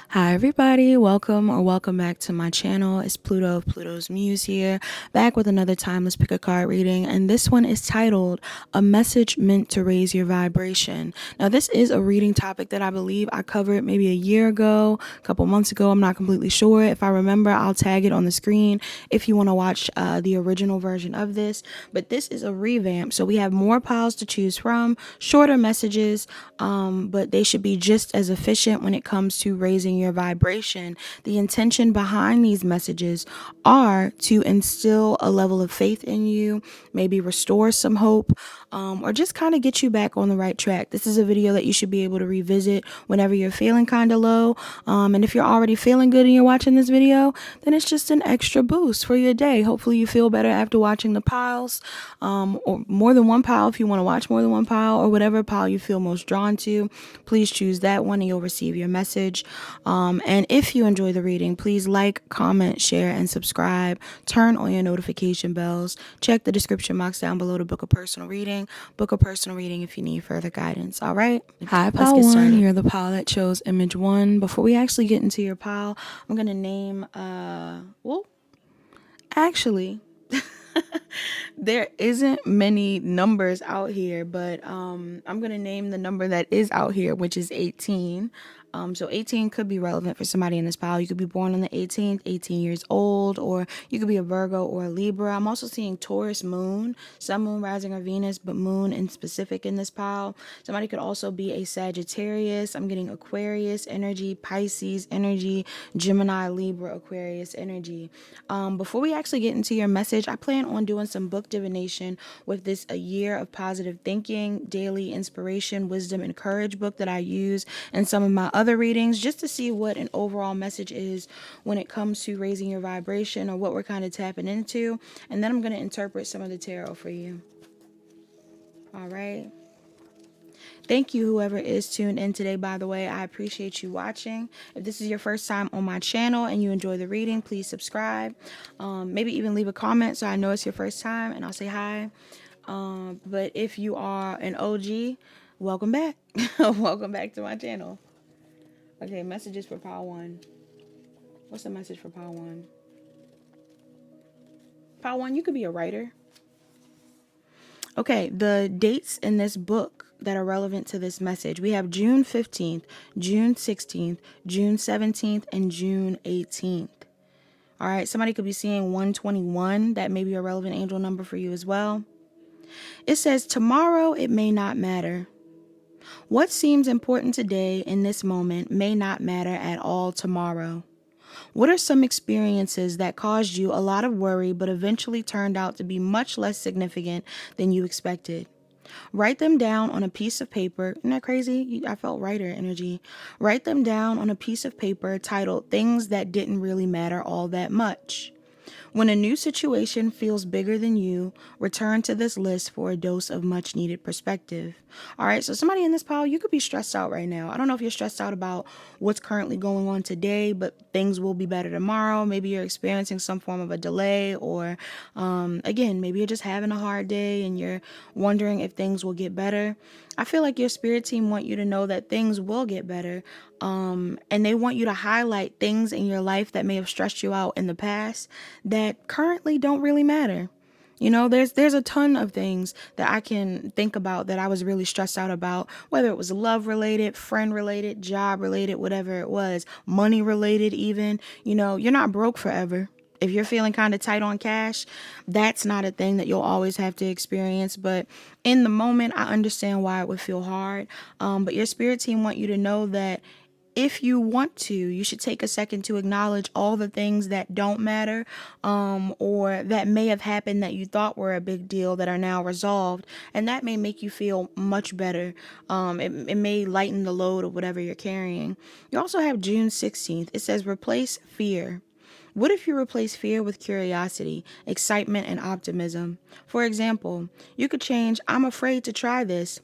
Hi everybody, welcome back to my channel. It's Pluto of Pluto's Muse here, back with another timeless pick a card reading, and this one is titled A Message Meant to Raise Your Vibration. Now this is a reading topic that I believe I covered maybe a year ago, a couple months ago. I'm not completely sure. If I remember, I'll tag it on the screen if you want to watch the original version of this, but this is a revamp, so we have more piles to choose from, shorter messages, but they should be just as efficient when it comes to raising your vibration. The intention behind these messages are to instill a level of faith in you, maybe restore some hope, or just kind of get you back on the right track. This is a video that you should be able to revisit whenever you're feeling kind of low. And if you're already feeling good and you're watching this video, then it's just an extra boost for your day. Hopefully you feel better after watching the piles, or more than one pile if you want to watch more than one pile, or whatever pile you feel most drawn to. Please choose that one and you'll receive your message. And if you enjoy the reading, please like, comment, share, and subscribe. Turn on your notification bells. Check the description box down below to book a personal reading. Book a personal reading if you need further guidance. All right? Hi, pile one. You're the pile that chose image one. Before we actually get into your pile, I'm going to name, actually, there isn't many numbers out here, but I'm gonna name the number that is out here, which is 18. So 18 could be relevant for somebody in this pile. You could be born on the 18th, 18 years old, or you could be a Virgo or a Libra. I'm also seeing Taurus moon, sun, moon, rising, or Venus, but moon in specific in this pile. Somebody could also be a Sagittarius. I'm getting Aquarius energy, Pisces energy, Gemini, Libra, Aquarius energy. Before we actually get into your message, I plan on doing some book divination with this A Year of Positive Thinking, Daily Inspiration, Wisdom, and Courage book that I use in some of my other readings, just to see what an overall message is when it comes to raising your vibration, or what we're kind of tapping into. And then I'm going to interpret some of the tarot for you. All right. Thank you, whoever is tuned in today, by the way. I appreciate you watching. If this is your first time on my channel and you enjoy the reading, please subscribe. Maybe even leave a comment so I know it's your first time and I'll say hi. But if you are an OG, welcome back. Welcome back to my channel. Okay, messages for pile one. What's the message for pile one? Pile one, you could be a writer. Okay, the dates in this book that are relevant to this message. We have June 15th, June 16th, June 17th, and June 18th. All right, somebody could be seeing 121. That may be a relevant angel number for you as well. It says, tomorrow it may not matter. What seems important today in this moment may not matter at all tomorrow. What are some experiences that caused you a lot of worry but eventually turned out to be much less significant than you expected? Write them down on a piece of paper. Isn't that crazy? I felt writer energy. Write them down on a piece of paper titled Things That Didn't Really Matter All That Much. When a new situation feels bigger than you, return to this list for a dose of much needed perspective. All right, so somebody in this pile, you could be stressed out right now. I don't know if you're stressed out about what's currently going on today, but things will be better tomorrow. Maybe you're experiencing some form of a delay, or again, maybe you're just having a hard day and you're wondering if things will get better. I feel like your spirit team want you to know that things will get better. And they want you to highlight things in your life that may have stressed you out in the past that currently don't really matter. You know, there's a ton of things that I can think about that I was really stressed out about, whether it was love related, friend related, job related, whatever it was, money related even. You know, you're not broke forever. If you're feeling kind of tight on cash, that's not a thing that you'll always have to experience. But in the moment, I understand why it would feel hard. But your spirit team want you to know that if you want to, you should take a second to acknowledge all the things that don't matter, or that may have happened that you thought were a big deal that are now resolved. And that may make you feel much better. It may lighten the load of whatever you're carrying. You also have June 16th. It says replace fear. What if you replace fear with curiosity, excitement, and optimism? For example, you could change, I'm afraid to try this,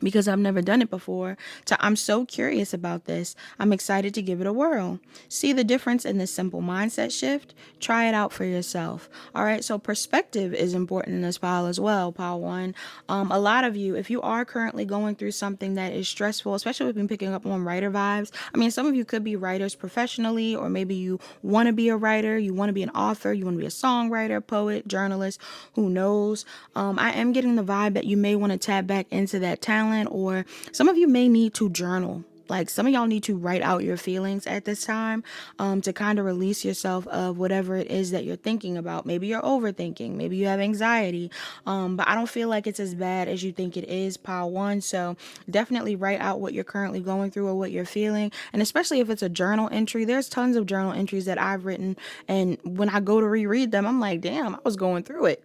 because I've never done it before, to I'm so curious about this. I'm excited to give it a whirl. See the difference in this simple mindset shift? Try it out for yourself. All right. So perspective is important in this pile as well. Pile one. A lot of you, if you are currently going through something that is stressful, especially if you've been picking up on writer vibes. I mean, some of you could be writers professionally, or maybe you want to be a writer, you want to be an author, you want to be a songwriter, poet, journalist, who knows? I am getting the vibe that you may want to tap back into that talent, or some of you may need to journal. Like some of y'all need to write out your feelings at this time, to kind of release yourself of whatever it is that you're thinking about. Maybe you're overthinking, maybe you have anxiety, but I don't feel like it's as bad as you think it is, pile one. So definitely write out what you're currently going through or what you're feeling. And especially if it's a journal entry, there's tons of journal entries that I've written. And when I go to reread them, I'm like, damn, I was going through it.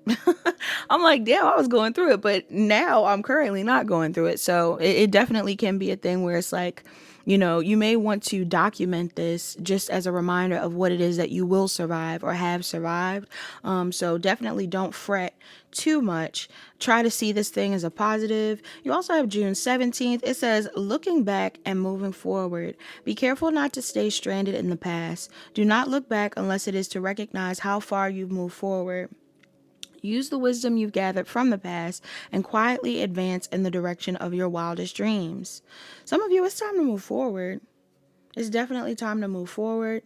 I'm like, damn, I was going through it. But now I'm currently not going through it. So it definitely can be a thing where it's like, you know, you may want to document this just as a reminder of what it is that you will survive or have survived. So definitely don't fret too much. Try to see this thing as a positive. You also have June 17th. It says, looking back and moving forward. Be careful not to stay stranded in the past. Do not look back unless it is to recognize how far you've moved forward. Use the wisdom you've gathered from the past and quietly advance in the direction of your wildest dreams. Some of you, it's time to move forward. It's definitely time to move forward.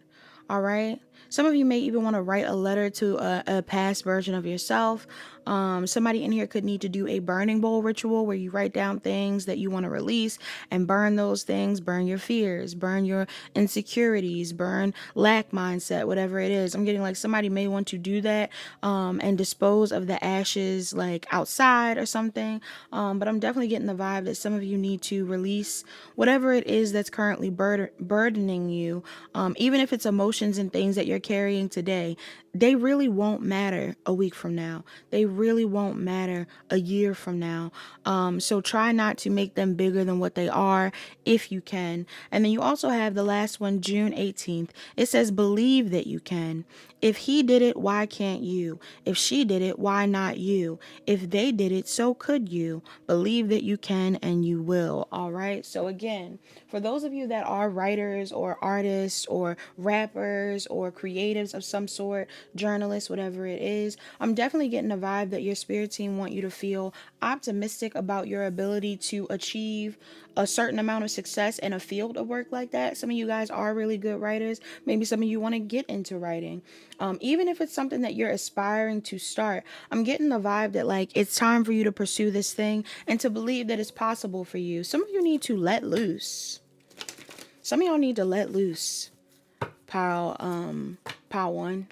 All right. Some of you may even want to write a letter to a past version of yourself. Somebody in here could need to do a burning bowl ritual where you write down things that you want to release and burn those things, burn your fears, burn your insecurities, burn lack mindset, whatever it is. I'm getting like somebody may want to do that, and dispose of the ashes like outside or something. But I'm definitely getting the vibe that some of you need to release whatever it is that's currently burdening you. Even if it's emotions and things that you're carrying today, they really won't matter a week from now. They really won't matter a year from now. So try not to make them bigger than what they are if you can. And then you also have the last one, June 18th. It says, believe that you can. If he did it, why can't you? If she did it, why not you? If they did it, so could you. Believe that you can and you will. All right. So again, for those of you that are writers or artists or rappers or creatives of some sort, journalists, whatever it is, I'm definitely getting a vibe that your spirit team want you to feel optimistic about your ability to achieve a certain amount of success in a field of work like that. Some of you guys are really good writers. Maybe some of you want to get into writing. Even if it's something that you're aspiring to start, I'm getting the vibe that like it's time for you to pursue this thing and to believe that it's possible for you. Some of you need to let loose. Some of y'all need to let loose. Pile one.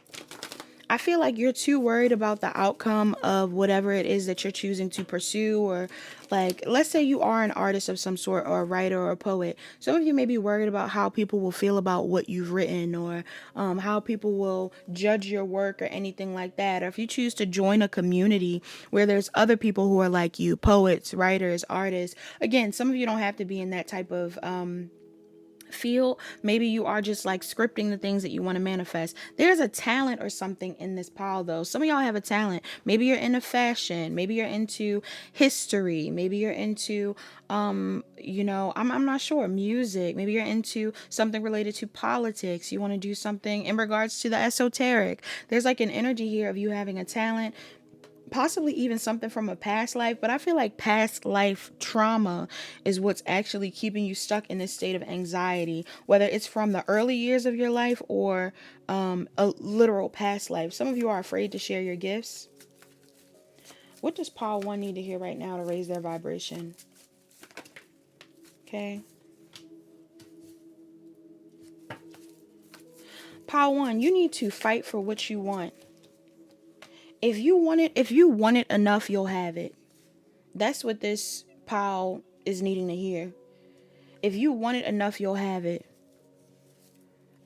I feel like you're too worried about the outcome of whatever it is that you're choosing to pursue, or like, let's say you are an artist of some sort or a writer or a poet. Some of you may be worried about how people will feel about what you've written, or how people will judge your work or anything like that. Or if you choose to join a community where there's other people who are like you, poets, writers, artists. Again, some of you don't have to be in that type of field. Maybe you are just like scripting the things that you want to manifest. There's a talent or something in this pile though. Some of y'all have a talent. Maybe you're into fashion, maybe you're into history, maybe you're into I'm not sure, music, maybe you're into something related to politics. You want to do something in regards to the esoteric. There's like an energy here of you having a talent, possibly even something from a past life, but I feel like past life trauma is what's actually keeping you stuck in this state of anxiety, whether it's from the early years of your life or a literal past life. Some of you are afraid to share your gifts. What does Paul 1 need to hear right now to raise their vibration? Okay. Paul 1, you need to fight for what you want. If you want it enough, you'll have it. That's what this pile is needing to hear. If you want it enough, you'll have it.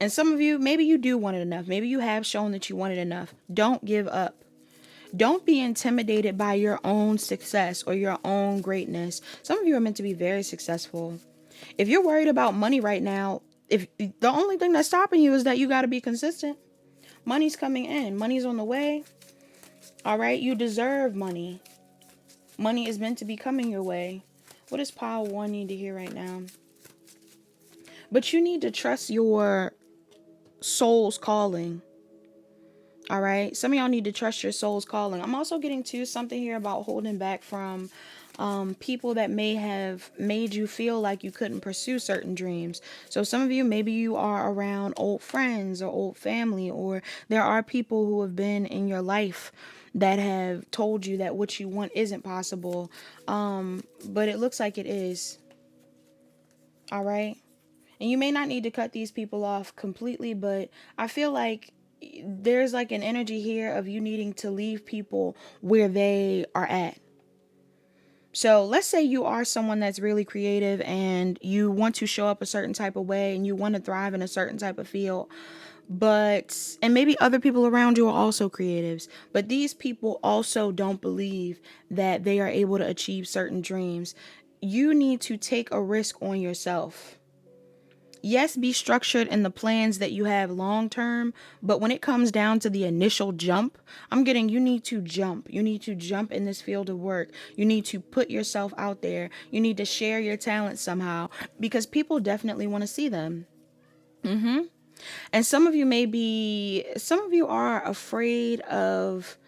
And some of you, maybe you do want it enough. Maybe you have shown that you want it enough. Don't give up. Don't be intimidated by your own success or your own greatness. Some of you are meant to be very successful. If you're worried about money right now, if the only thing that's stopping you is that you got to be consistent. Money's coming in. Money's on the way. All right. You deserve money. Money is meant to be coming your way. What does pile 1 need to hear right now? But you need to trust your soul's calling. All right. Some of y'all need to trust your soul's calling. I'm also getting to something here about holding back from people that may have made you feel like you couldn't pursue certain dreams. So some of you, maybe you are around old friends or old family, or there are people who have been in your life that have told you that what you want isn't possible. But it looks like it is. All right. And you may not need to cut these people off completely, but I feel like there's like an energy here of you needing to leave people where they are at. So let's say you are someone that's really creative and you want to show up a certain type of way and you want to thrive in a certain type of field. And maybe other people around you are also creatives, but these people also don't believe that they are able to achieve certain dreams. You need to take a risk on yourself. Yes, be structured in the plans that you have long term, but when it comes down to the initial jump, I'm getting you need to jump. You need to jump in this field of work. You need to put yourself out there. You need to share your talents somehow because people definitely want to see them. And some of you are afraid of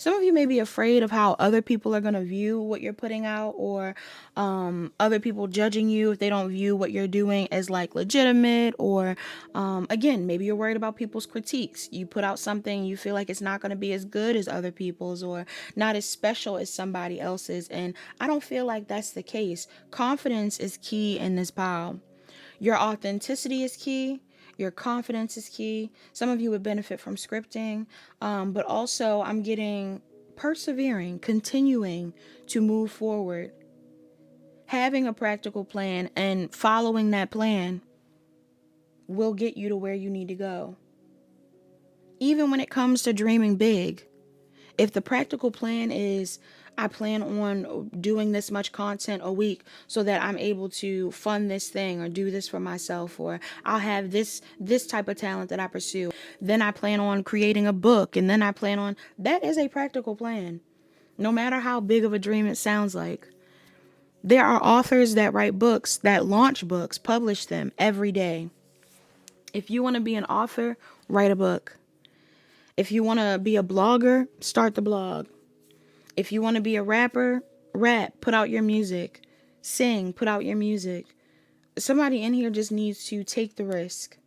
Some of you may be afraid of how other people are going to view what you're putting out, or other people judging you if they don't view what you're doing as like legitimate, or again, maybe you're worried about people's critiques. You put out something, you feel like it's not going to be as good as other people's or not as special as somebody else's. And I don't feel like that's the case. Confidence is key in this pile. Your authenticity is key. Your confidence is key. Some of you would benefit from scripting, but also I'm getting persevering, continuing to move forward, having a practical plan and following that plan will get you to where you need to go. Even when it comes to dreaming big, if the practical plan is, I plan on doing this much content a week so that I'm able to fund this thing or do this for myself, or I'll have this type of talent that I pursue. Then I plan on creating a book, and then I plan on, that is a practical plan. No matter how big of a dream it sounds like. There are authors that write books, that launch books, publish them every day. If you want to be an author, write a book. If you want to be a blogger, start the blog. If you want to be a rapper, rap, put out your music. Sing, put out your music. Somebody in here just needs to take the risk.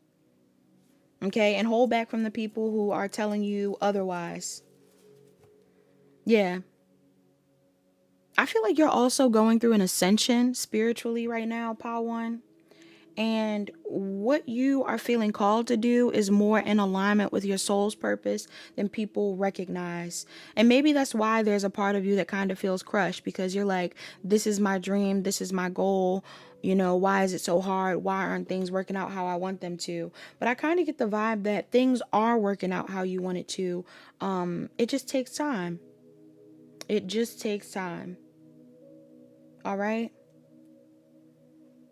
Okay? And hold back from the people who are telling you otherwise. Yeah. I feel like you're also going through an ascension spiritually right now, Pile 1. And what you are feeling called to do is more in alignment with your soul's purpose than people recognize. And maybe that's why there's a part of you that kind of feels crushed, because you're like, this is my dream. This is my goal. You know, why is it so hard? Why aren't things working out how I want them to? But I kind of get the vibe that things are working out how you want it to. It just takes time. It just takes time. All right.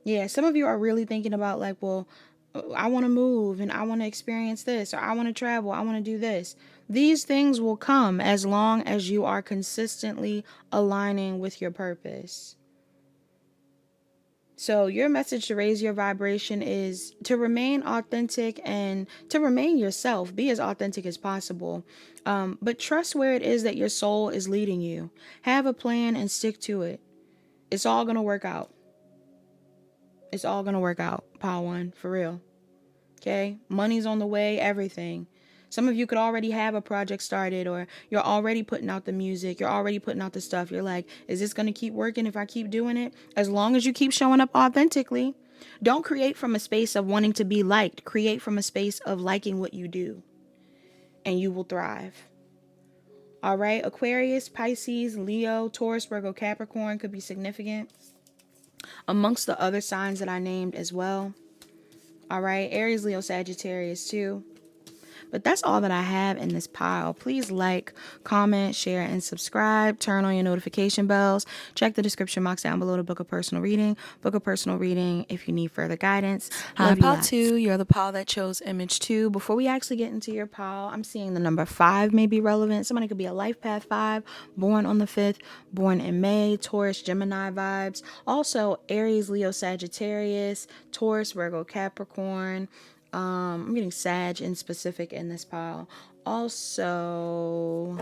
Yeah, some of you are really thinking about like, well, I want to move and I want to experience this, or I want to travel, I want to do this. These things will come as long as you are consistently aligning with your purpose. So your message to raise your vibration is to remain authentic and to remain yourself. Be as authentic as possible. But trust where it is that your soul is leading you. Have a plan and stick to it. It's all going to work out. It's all going to work out, Pile 1, for real. Okay? Money's on the way, everything. Some of you could already have a project started, or you're already putting out the music. You're already putting out the stuff. You're like, is this going to keep working if I keep doing it? As long as you keep showing up authentically. Don't create from a space of wanting to be liked. Create from a space of liking what you do. And you will thrive. All right? Aquarius, Pisces, Leo, Taurus, Virgo, Capricorn could be significant, amongst the other signs that I named as well. All right, Aries, Leo, Sagittarius too. But that's all that I have in this pile. Please like, comment, share, and subscribe. Turn on your notification bells. Check the description box down below to book a personal reading. Book a personal reading if you need further guidance. Hi, pile 2. You're the pile that chose image 2. Before we actually get into your pile, I'm seeing the number 5 may be relevant. Somebody could be a life path 5, born on the 5th, born in May, Taurus, Gemini vibes. Also, Aries, Leo, Sagittarius, Taurus, Virgo, Capricorn. I'm getting Sag in specific in this pile. Also,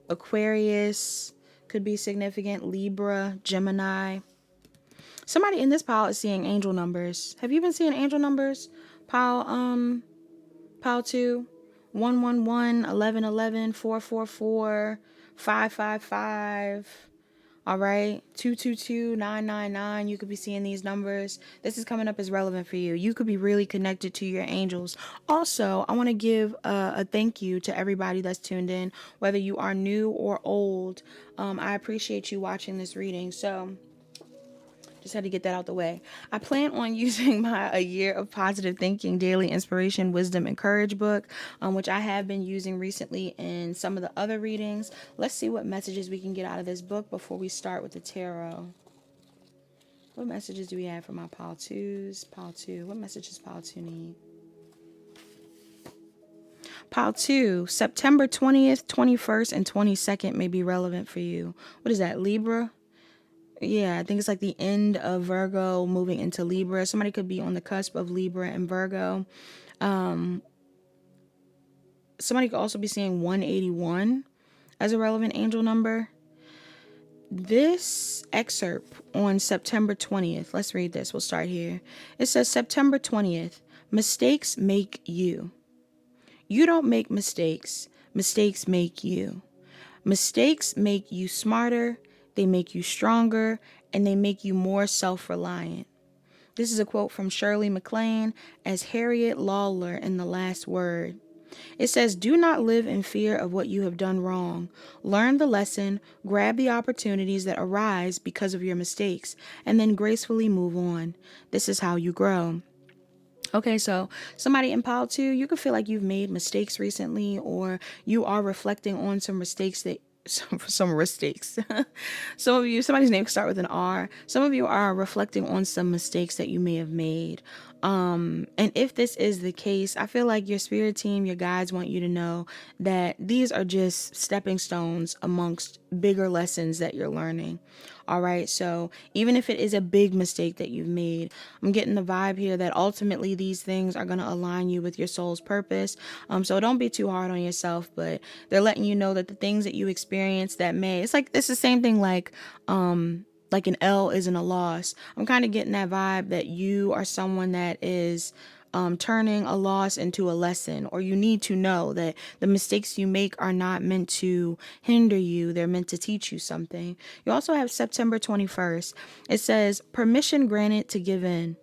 Aquarius could be significant. Libra, Gemini. Somebody in this pile is seeing angel numbers. Have you been seeing angel numbers? Pile 2, 111, 1111, 444, 555. All right, 222, 999. You could be seeing these numbers. This is coming up as relevant for you. You could be really connected to your angels. Also, I want to give a thank you to everybody that's tuned in, whether you are new or old. I appreciate you watching this reading. So just had to get that out the way. I plan on using my A Year of Positive Thinking Daily Inspiration, Wisdom, and Courage book, which I have been using recently in some of the other readings. Let's see what messages we can get out of this book before we start with the tarot. What messages do we have for my pile 2s? Pile 2. What messages pile 2 need? Pile 2, September 20th, 21st, and 22nd may be relevant for you. What is that, Libra? Yeah, I think it's like the end of Virgo moving into Libra. Somebody could be on the cusp of Libra and Virgo. Somebody could also be seeing 181 as a relevant angel number. This excerpt on September 20th, let's read this. We'll start here. It says, September 20th, mistakes make you. You don't make mistakes. Mistakes make you. Mistakes make you smarter. They make you stronger, and they make you more self-reliant. This is a quote from Shirley MacLaine as Harriet Lawler in The Last Word. It says, do not live in fear of what you have done wrong. Learn the lesson, grab the opportunities that arise because of your mistakes, and then gracefully move on. This is how you grow. Okay, so somebody in pile 2, you could feel like you've made mistakes recently, or you are reflecting on some mistakes that some mistakes. Some of you, somebody's name could start with an R. Some of you are reflecting on some mistakes that you may have made. And if this is the case, I feel like your spirit team, your guides want you to know that these are just stepping stones amongst bigger lessons that you're learning. All right. So even if it is a big mistake that you've made, I'm getting the vibe here that ultimately these things are going to align you with your soul's purpose. So don't be too hard on yourself, but they're letting you know that the things that you experience that it's the same thing like an L isn't a loss. I'm kind of getting that vibe that you are someone that is turning a loss into a lesson, or you need to know that the mistakes you make are not meant to hinder you. They're meant to teach you something. You also have September 21st. It says, permission granted to give in.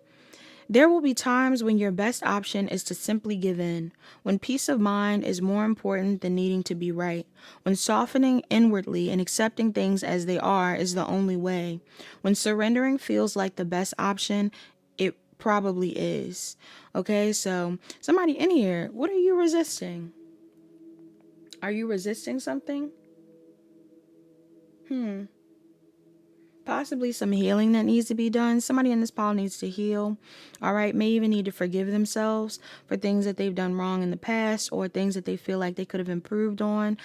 There will be times when your best option is to simply give in, when peace of mind is more important than needing to be right, when softening inwardly and accepting things as they are is the only way, when surrendering feels like the best option, it probably is. Okay, so somebody in here, what are you resisting? Are you resisting something? Possibly some healing that needs to be done. Somebody in this pile needs to heal. All right. May even need to forgive themselves for things that they've done wrong in the past, or things that they feel like they could have improved on.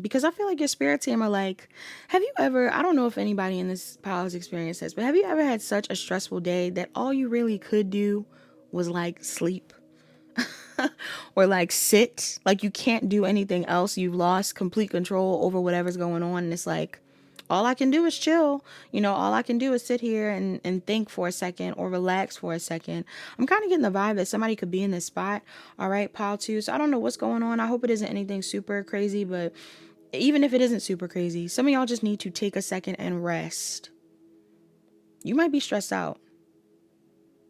Because I feel like your spirit team are like, have you ever, I don't know if anybody in this pile has experienced this, but have you ever had such a stressful day that all you really could do was like sleep? Or like sit, like you can't do anything else. You've lost complete control over whatever's going on. And it's like, all I can do is chill. All I can do is sit here and think for a second, or relax for a second. I'm kind of getting the vibe that somebody could be in this spot. All right, pile 2. So I don't know what's going on. I hope it isn't anything super crazy, but even if it isn't super crazy, some of y'all just need to take a second and rest. You might be stressed out.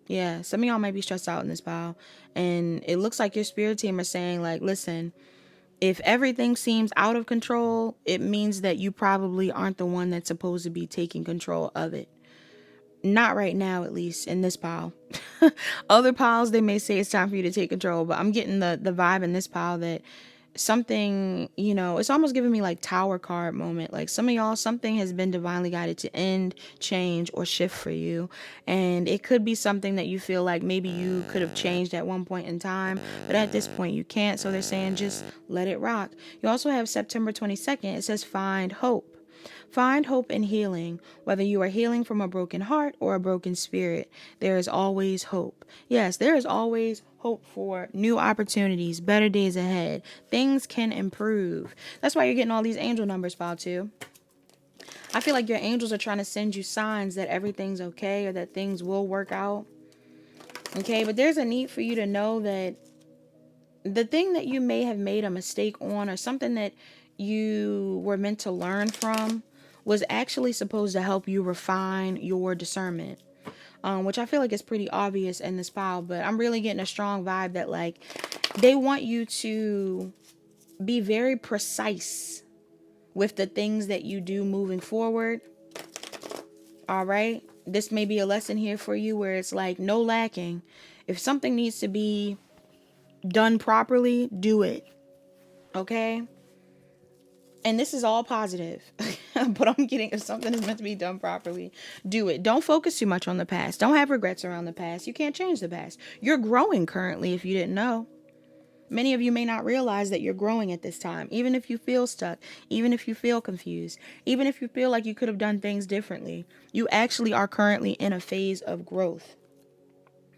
Yeah, some of y'all might be stressed out in this pile. And it looks like your spirit team are saying, like, listen, if everything seems out of control, it means that you probably aren't the one that's supposed to be taking control of it. Not right now, at least in this pile. Other piles, they may say it's time for you to take control, but I'm getting the vibe in this pile that something, it's almost giving me like tower card moment. Like some of y'all, something has been divinely guided to end, change, or shift for you. And it could be something that you feel like maybe you could have changed at one point in time, but at this point you can't. So they're saying just let it rock. You also have September 22nd. It says find hope. Find hope in healing. Whether you are healing from a broken heart or a broken spirit, there is always hope. Yes, there is always hope for new opportunities, better days ahead. Things can improve. That's why you're getting all these angel numbers, Pile 2. I feel like your angels are trying to send you signs that everything's okay or that things will work out. Okay, but there's a need for you to know that the thing that you may have made a mistake on or something that you were meant to learn from was actually supposed to help you refine your discernment, which I feel like is pretty obvious in this file. But I'm really getting a strong vibe that like they want you to be very precise with the things that you do moving forward. All right, this may be a lesson here for you where it's like no lacking. If something needs to be done properly, do it. Okay, and this is all positive. But I'm getting, if something is meant to be done properly, do it. Don't focus too much on the past. Don't have regrets around the past. You can't change the past. You're growing currently, if you didn't know. Many of you may not realize that you're growing at this time. Even if you feel stuck, even if you feel confused, even if you feel like you could have done things differently, you actually are currently in a phase of growth.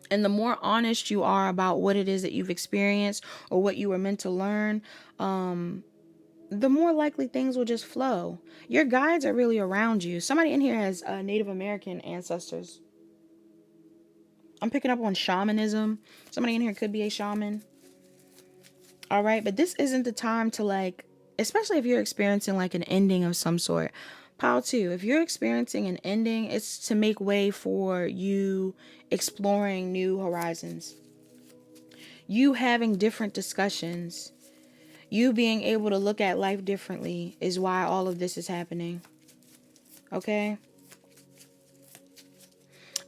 And the more honest you are about what it is that you've experienced or what you were meant to learn, the more likely things will just flow. Your guides are really around you. Somebody in here has Native American ancestors. I'm picking up on shamanism. Somebody in here could be a shaman. All right, but this isn't the time to like, especially if you're experiencing like an ending of some sort. Pile 2, if you're experiencing an ending, it's to make way for you exploring new horizons. You having different discussions. You being able to look at life differently is why all of this is happening. Okay?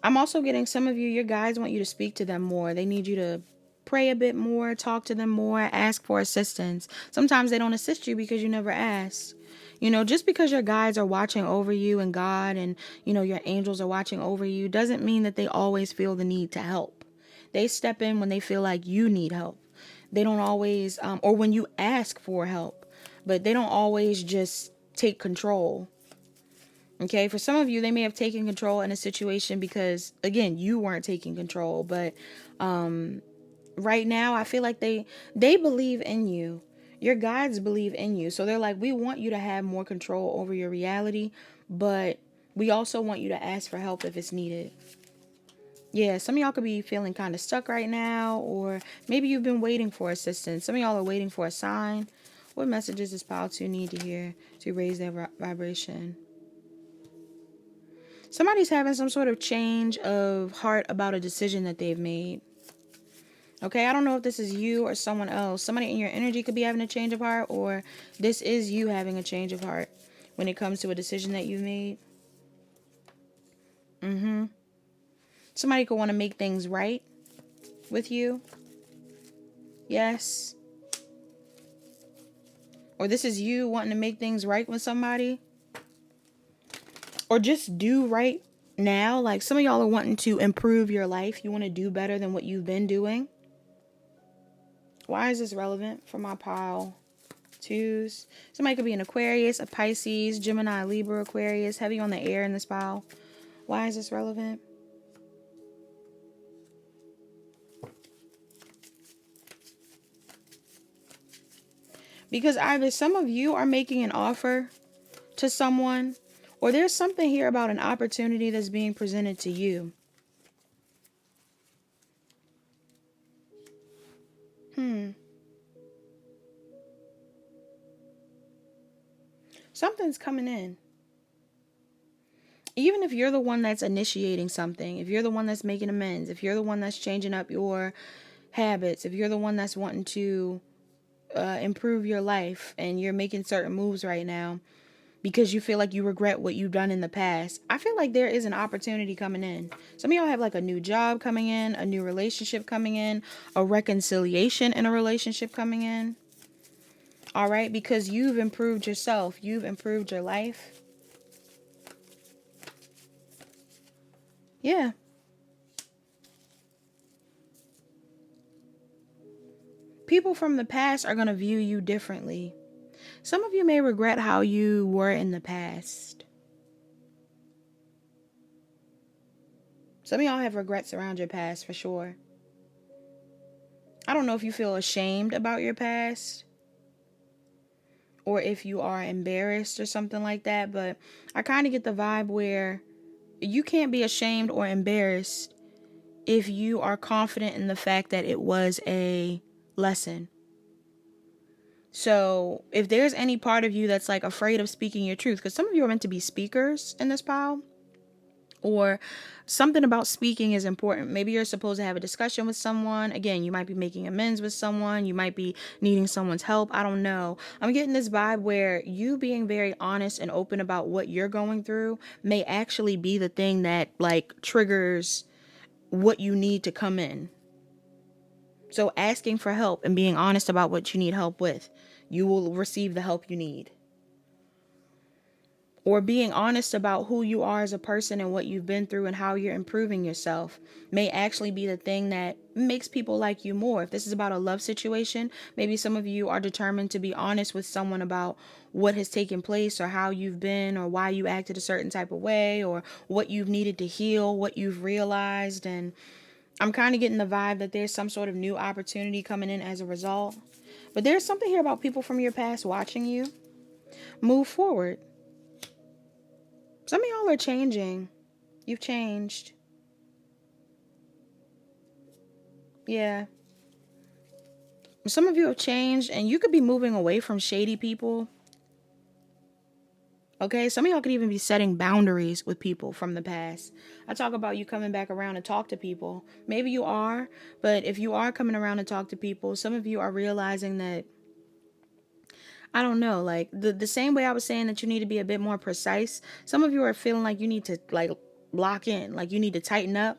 I'm also getting some of you, your guides want you to speak to them more. They need you to pray a bit more, talk to them more, ask for assistance. Sometimes they don't assist you because you never asked. Just because your guides are watching over you and God and, your angels are watching over you doesn't mean that they always feel the need to help. They step in when they feel like you need help. They don't always, or when you ask for help, but they don't always just take control. Okay, for some of you, they may have taken control in a situation because, again, you weren't taking control. But right now, I feel like they believe in you. Your guides believe in you. So they're like, we want you to have more control over your reality, but we also want you to ask for help if it's needed. Yeah, some of y'all could be feeling kind of stuck right now, or maybe you've been waiting for assistance. Some of y'all are waiting for a sign. What messages does Pile 2 need to hear to raise their vibration? Somebody's having some sort of change of heart about a decision that they've made. Okay, I don't know if this is you or someone else. Somebody in your energy could be having a change of heart, or this is you having a change of heart when it comes to a decision that you've made. Somebody could want to make things right with you. Yes. Or this is you wanting to make things right with somebody. Or just do right now. Like some of y'all are wanting to improve your life. You want to do better than what you've been doing. Why is this relevant for my Pile 2s? Somebody could be an Aquarius, a Pisces, Gemini, Libra, Aquarius. Heavy on the air in this pile. Why is this relevant? Because either some of you are making an offer to someone, or there's something here about an opportunity that's being presented to you. Something's coming in. Even if you're the one that's initiating something, if you're the one that's making amends, if you're the one that's changing up your habits, if you're the one that's wanting to improve your life and you're making certain moves right now, because you feel like you regret what you've done in the past. I feel like there is an opportunity coming in. Some of y'all have like a new job coming in, a new relationship coming in, a reconciliation in a relationship coming in. All right, because you've improved yourself, you've improved your life. Yeah. People from the past are going to view you differently. Some of you may regret how you were in the past. Some of y'all have regrets around your past for sure. I don't know if you feel ashamed about your past or if you are embarrassed or something like that, but I kind of get the vibe where you can't be ashamed or embarrassed if you are confident in the fact that it was a lesson. So if there's any part of you that's like afraid of speaking your truth, because some of you are meant to be speakers in this pile, or something about speaking is important. Maybe you're supposed to have a discussion with someone. Again, you might be making amends with someone. You might be needing someone's help. I don't know. I'm getting this vibe where you being very honest and open about what you're going through may actually be the thing that like triggers what you need to come in. So asking for help and being honest about what you need help with, you will receive the help you need. Or being honest about who you are as a person and what you've been through and how you're improving yourself may actually be the thing that makes people like you more. If this is about a love situation, maybe some of you are determined to be honest with someone about what has taken place or how you've been or why you acted a certain type of way or what you've needed to heal, what you've realized. And I'm kind of getting the vibe that there's some sort of new opportunity coming in as a result. But there's something here about people from your past watching you move forward. Some of y'all are changing. You've changed. Yeah. Some of you have changed and you could be moving away from shady people. Okay, some of y'all could even be setting boundaries with people from the past. I talk about you coming back around to talk to people. Maybe you are, but if you are coming around to talk to people, some of you are realizing that, I don't know, like the same way I was saying that you need to be a bit more precise, some of you are feeling like you need to like lock in, like you need to tighten up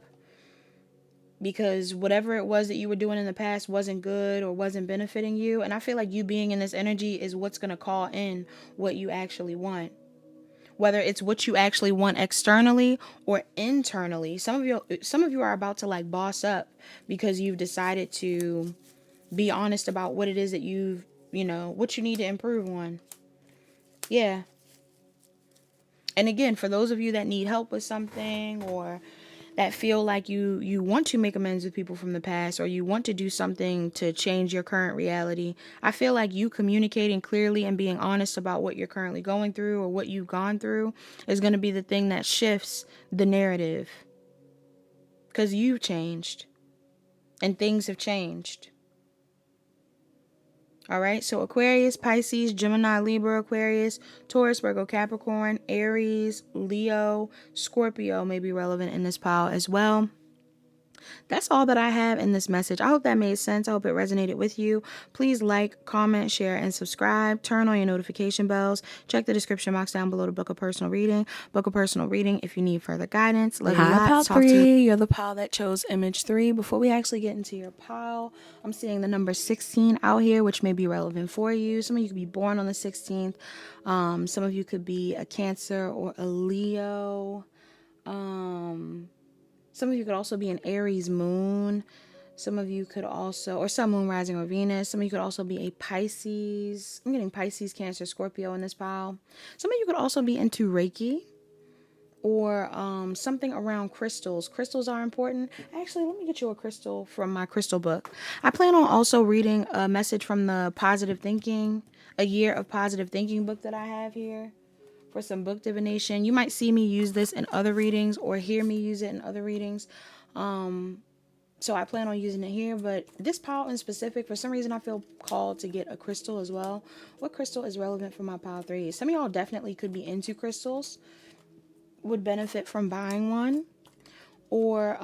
because whatever it was that you were doing in the past wasn't good or wasn't benefiting you. And I feel like you being in this energy is what's going to call in what you actually want. Whether it's what you actually want externally or internally. Some of you are about to like boss up because you've decided to be honest about what it is that what you need to improve on. Yeah. And again, for those of you that need help with something or that feel like you want to make amends with people from the past or you want to do something to change your current reality, I feel like you communicating clearly and being honest about what you're currently going through or what you've gone through is going to be the thing that shifts the narrative. Because you've changed and things have changed. All right, so Aquarius, Pisces, Gemini, Libra, Aquarius, Taurus, Virgo, Capricorn, Aries, Leo, Scorpio may be relevant in this pile as well. That's all that I have in this message. I hope that made sense. I hope it resonated with you. Please like, comment, share, and subscribe. Turn on your notification bells. Check the description box down below to book a personal reading. Book a personal reading if you need further guidance. Love you lots. Hi, pile 3. You're the pile that chose image 3. Before we actually get into your pile, I'm seeing the number 16 out here, which may be relevant for you. Some of you could be born on the 16th. Some of you could be a Cancer or a Leo. Some of you could also be an Aries moon. Some of you could also, or Sun, Moon, Rising, or Venus. Some of you could also be a Pisces. I'm getting Pisces, Cancer, Scorpio in this pile. Some of you could also be into Reiki or something around crystals. Crystals are important. Actually, let me get you a crystal from my crystal book. I plan on also reading a message from the Positive Thinking, a Year of Positive Thinking book that I have here. For some book divination. You might see me use this in other readings or hear me use it in other readings. So I plan on using it here, but this pile in specific, for some reason I feel called to get a crystal as well. What crystal is relevant for my pile 3? Some of y'all definitely could be into crystals, would benefit from buying one, or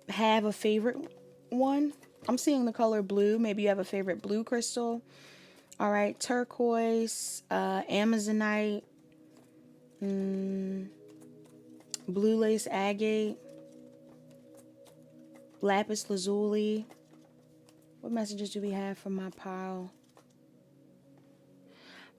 have a favorite one. I'm seeing the color blue. Maybe you have a favorite blue crystal. All right, turquoise, Amazonite, blue lace agate, lapis lazuli. What messages do we have from my pile?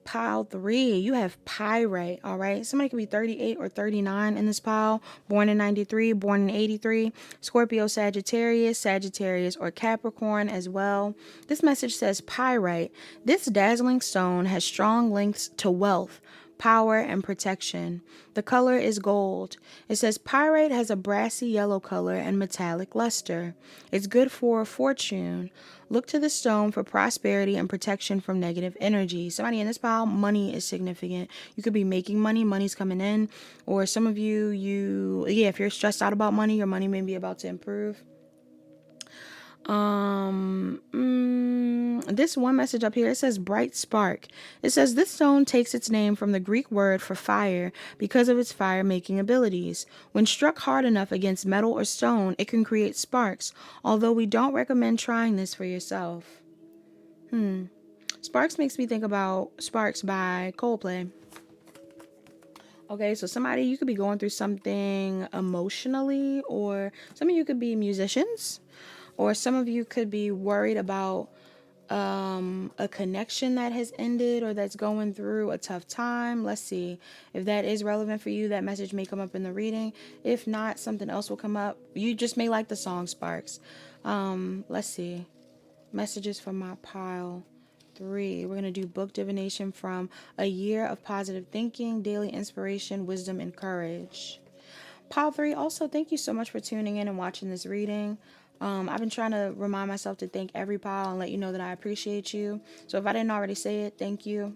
Pile 3, you have pyrite. All right, somebody could be 38 or 39 in this pile, born in 93, born in 83, Scorpio, Sagittarius or Capricorn as well. This message says pyrite. This dazzling stone has strong links to wealth, power, and protection. The color is gold. It says pyrite has a brassy yellow color and metallic luster. It's good for fortune. Look to the stone for prosperity and protection from negative energy. Somebody in this pile, money is significant. You could be making money, money's coming in, or some of you, if you're stressed out about money, your money may be about to improve. This one message up here, it says bright spark. It says this stone takes its name from the Greek word for fire because of its fire making abilities. When struck hard enough against metal or stone, it can create sparks, although we don't recommend trying this for yourself. Sparks makes me think about Sparks by Coldplay. Okay, so somebody, you could be going through something emotionally, or some of you could be musicians, or some of you could be worried about a connection that has ended or that's going through a tough time. Let's see if that is relevant for you. That message may come up in the reading. If not, something else will come up. You just may like the song Sparks. Let's see. Messages from my pile 3. We're going to do book divination from A Year of Positive Thinking, Daily Inspiration, Wisdom, and Courage. Pile 3, also, thank you so much for tuning in and watching this reading. I've been trying to remind myself to thank every pile and let you know that I appreciate you. So if I didn't already say it, thank you.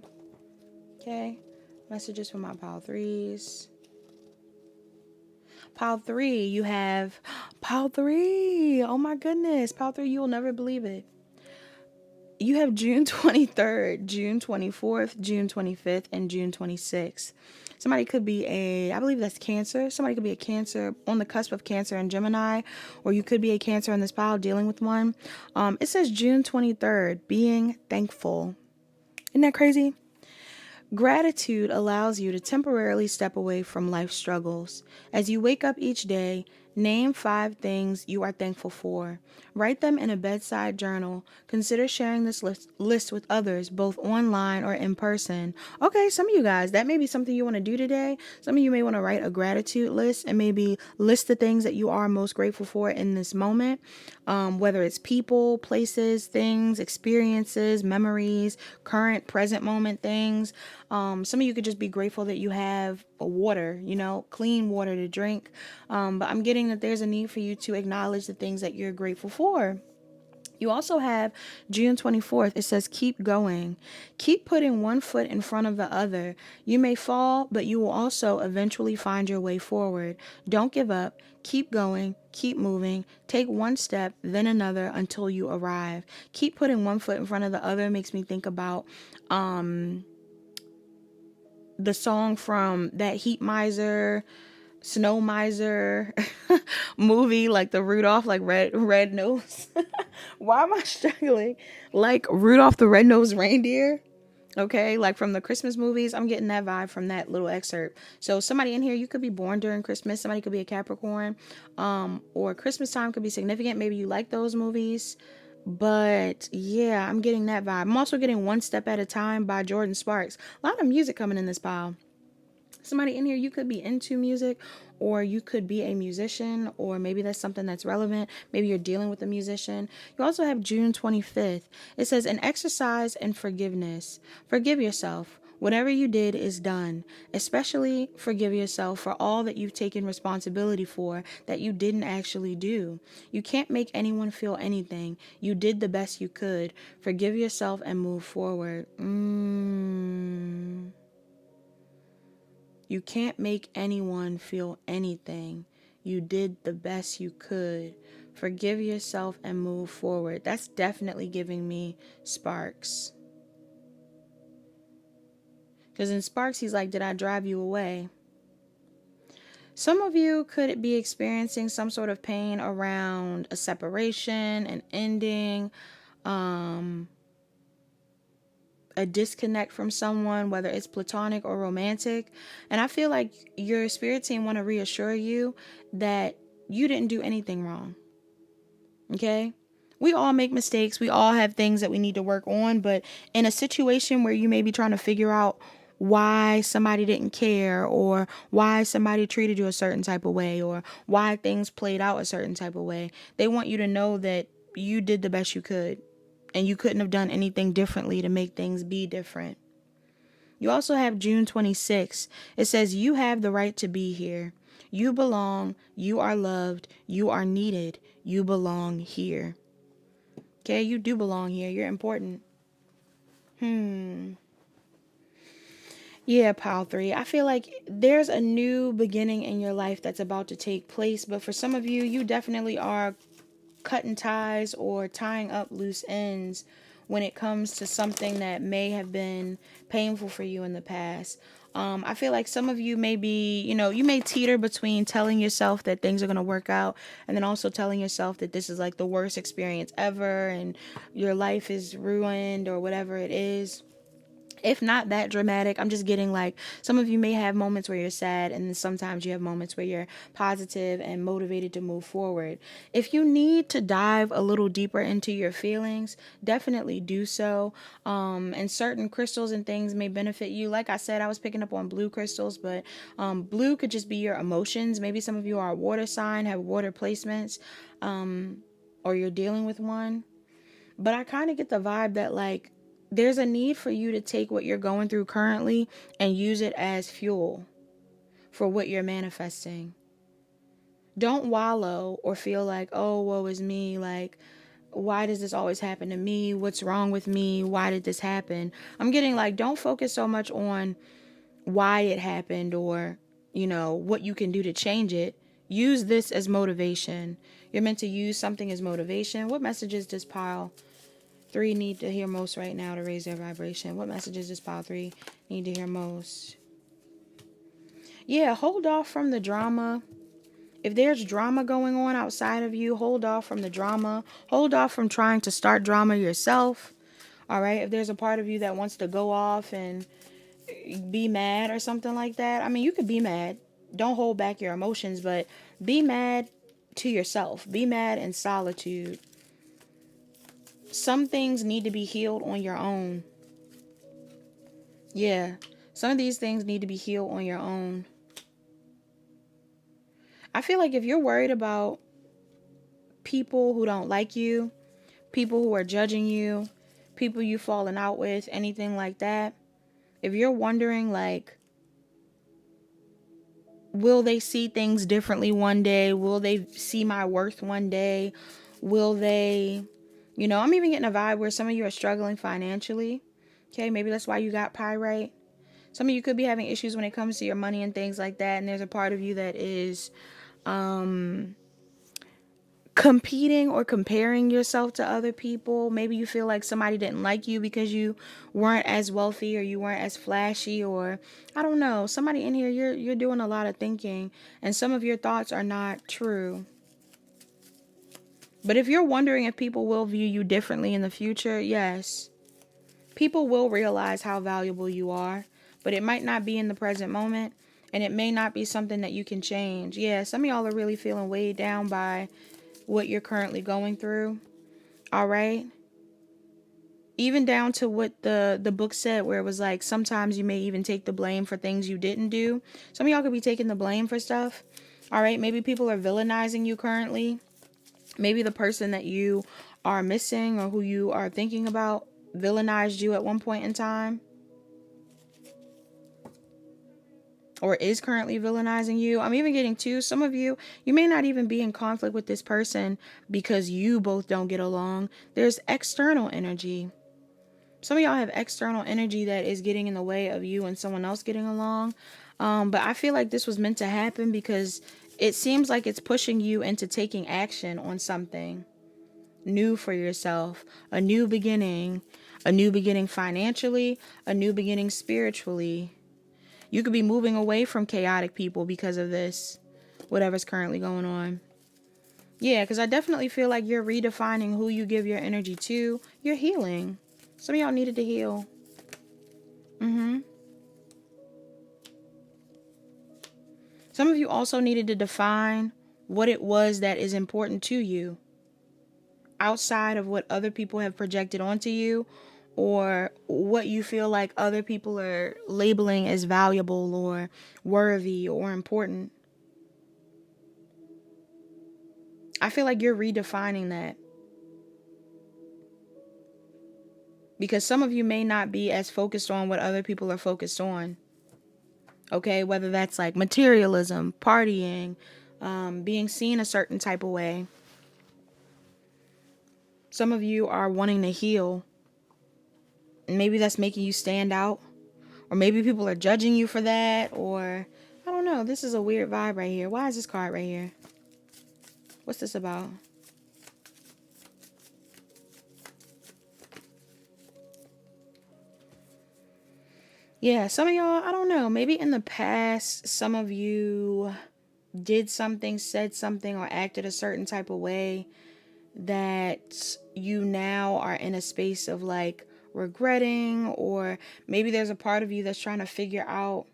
Okay. Messages from my pile 3s. Pile 3, you have pile 3. Oh my goodness. Pile 3, you will never believe it. You have June 23rd, June 24th, June 25th, and June 26th. Somebody could be I believe that's Cancer. Somebody could be a Cancer, on the cusp of Cancer and Gemini, or you could be a Cancer in this pile dealing with one. It says June 23rd, being thankful. Isn't that crazy? Gratitude allows you to temporarily step away from life's struggles. As you wake up each day, name 5 things you are thankful for. Write them in a bedside journal. Consider sharing this list with others, both online or in person. Okay, some of you guys, that may be something you want to do today. Some of you may want to write a gratitude list and maybe list the things that you are most grateful for in this moment, whether it's people, places, things, experiences, memories, current, present moment things. Some of you could just be grateful that you have water, clean water to drink. But I'm getting that there's a need for you to acknowledge the things that you're grateful for. You also have June 24th. It says, keep going. Keep putting one foot in front of the other. You may fall, but you will also eventually find your way forward. Don't give up. Keep going. Keep moving. Take one step, then another until you arrive. Keep putting one foot in front of the other makes me think about the song from that Heat Miser, Snow Miser movie, like the Rudolph, like red nose. Why am I struggling? Like Rudolph the Red-Nosed Reindeer. Okay, like from the Christmas movies, I'm getting that vibe from that little excerpt. So somebody in here, you could be born during Christmas. Somebody could be a Capricorn, or Christmas time could be significant. Maybe you like those movies. But yeah, I'm getting that vibe. I'm also getting One Step at a Time by Jordan Sparks. A lot of music coming in this pile. Somebody in here, you could be into music, or you could be a musician, or maybe that's something that's relevant. Maybe you're dealing with a musician. You also have June 25th. It says an exercise in forgiveness. Forgive yourself. Whatever you did is done. Especially forgive yourself for all that you've taken responsibility for that you didn't actually do. You can't make anyone feel anything. You did the best you could. Forgive yourself and move forward. You can't make anyone feel anything. You did the best you could. Forgive yourself and move forward. That's definitely giving me Sparks. Because in Sparks, he's like, did I drive you away? Some of you could be experiencing some sort of pain around a separation, an ending, a disconnect from someone, whether it's platonic or romantic. And I feel like your spirit team want to reassure you that you didn't do anything wrong. Okay? We all make mistakes. We all have things that we need to work on. But in a situation where you may be trying to figure out why somebody didn't care, or why somebody treated you a certain type of way, or why things played out a certain type of way, they want you to know that you did the best you could. And you couldn't have done anything differently to make things be different. You also have June 26th. It says you have the right to be here. You belong. You are loved. You are needed. You belong here. Okay, you do belong here. You're important. Yeah, pile 3. I feel like there's a new beginning in your life that's about to take place. But for some of you, you definitely are cutting ties or tying up loose ends when it comes to something that may have been painful for you in the past. I feel like some of you may be, you may teeter between telling yourself that things are going to work out, and then also telling yourself that this is like the worst experience ever and your life is ruined or whatever it is. If not that dramatic, I'm just getting like some of you may have moments where you're sad, and then sometimes you have moments where you're positive and motivated to move forward. If you need to dive a little deeper into your feelings, definitely do so. And certain crystals and things may benefit you. Like I said, I was picking up on blue crystals, but blue could just be your emotions. Maybe some of you are a water sign, have water placements, or you're dealing with one. But I kind of get the vibe that like there's a need for you to take what you're going through currently and use it as fuel for what you're manifesting. Don't wallow or feel like, oh, woe is me. Like, why does this always happen to me? What's wrong with me? Why did this happen? I'm getting like, don't focus so much on why it happened or, what you can do to change it. Use this as motivation. You're meant to use something as motivation. What messages does pile 3 need to hear most right now to raise their vibration? What messages does pile 3 need to hear most? Yeah, hold off from the drama. If there's drama going on outside of you, hold off from the drama. Hold off from trying to start drama yourself. All right? If there's a part of you that wants to go off and be mad or something like that, I mean, you could be mad. Don't hold back your emotions, but be mad to yourself. Be mad in solitude. Some things need to be healed on your own. Yeah, some of these things need to be healed on your own. I feel like if you're worried about people who don't like you, people who are judging you, people you've fallen out with, anything like that, if you're wondering like, will they see things differently one day? Will they see my worth one day? Will they, I'm even getting a vibe where some of you are struggling financially. Okay, maybe that's why you got pyrite. Some of you could be having issues when it comes to your money and things like that. And there's a part of you that is competing or comparing yourself to other people. Maybe you feel like somebody didn't like you because you weren't as wealthy or you weren't as flashy, or I don't know. Somebody in here, you're doing a lot of thinking and some of your thoughts are not true. But if you're wondering if people will view you differently in the future, yes. People will realize how valuable you are, but it might not be in the present moment, and it may not be something that you can change. Yeah, some of y'all are really feeling weighed down by what you're currently going through. All right? Even down to what the book said, where it was like sometimes you may even take the blame for things you didn't do. Some of y'all could be taking the blame for stuff. All right? Maybe people are villainizing you currently. Maybe the person that you are missing or who you are thinking about villainized you at one point in time, or is currently villainizing you. I'm even getting to some of you, you may not even be in conflict with this person because you both don't get along. There's external energy. Some of y'all have external energy that is getting in the way of you and someone else getting along. But I feel like this was meant to happen because it seems like it's pushing you into taking action on something new for yourself, a new beginning financially, a new beginning spiritually. You could be moving away from chaotic people because of this, whatever's currently going on. Yeah, because I definitely feel like you're redefining who you give your energy to. You're healing. Some of y'all needed to heal. Some of you also needed to define what it was that is important to you outside of what other people have projected onto you, or what you feel like other people are labeling as valuable or worthy or important. I feel like you're redefining that. Because some of you may not be as focused on what other people are focused on. Okay, whether that's like materialism, partying, being seen a certain type of way. Some of you are wanting to heal. And maybe that's making you stand out. Or maybe people are judging you for that. Or, I don't know. This is a weird vibe right here. Why is this card right here? What's this about? Yeah, some of y'all, I don't know. Maybe in the past, some of you did something, said something, or acted a certain type of way that you now are in a space of like regretting, or maybe there's a part of you that's trying to figure out,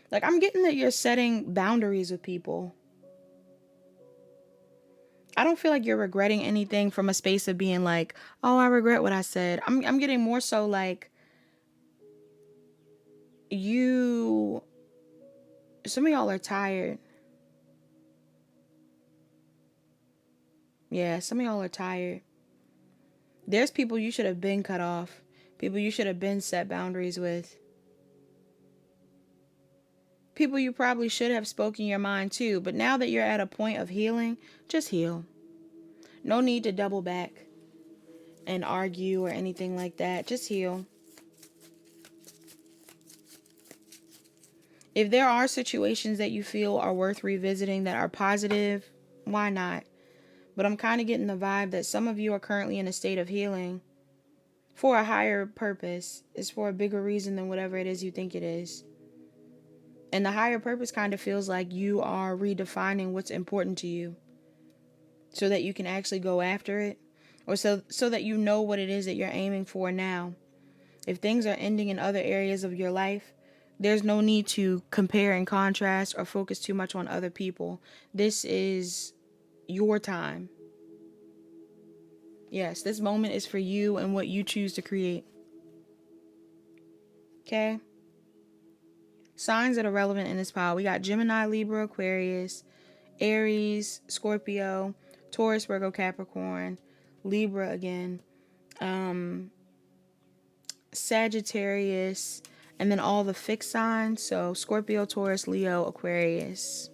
like, I'm getting that you're setting boundaries with people. I don't feel like you're regretting anything from a space of being like, oh, I regret what I said. I'm getting more so like some of y'all are tired. Yeah, some of y'all are tired. There's people you should have been cut off. People you should have been set boundaries with. People you probably should have spoken your mind to. But now that you're at a point of healing, just heal. No need to double back and argue or anything like that. Just heal. If there are situations that you feel are worth revisiting that are positive, why not? But I'm kind of getting the vibe that some of you are currently in a state of healing for a higher purpose. It's for a bigger reason than whatever it is you think it is. And the higher purpose kind of feels like you are redefining what's important to you so that you can actually go after it, or so that you know what it is that you're aiming for now. If things are ending in other areas of your life, there's no need to compare and contrast or focus too much on other people. This is your time. Yes, this moment is for you and what you choose to create. Okay? Signs that are relevant in this pile. We got Gemini, Libra, Aquarius, Aries, Scorpio, Taurus, Virgo, Capricorn, Libra again, Sagittarius, and then all the fixed signs. So Scorpio, Taurus, Leo, Aquarius.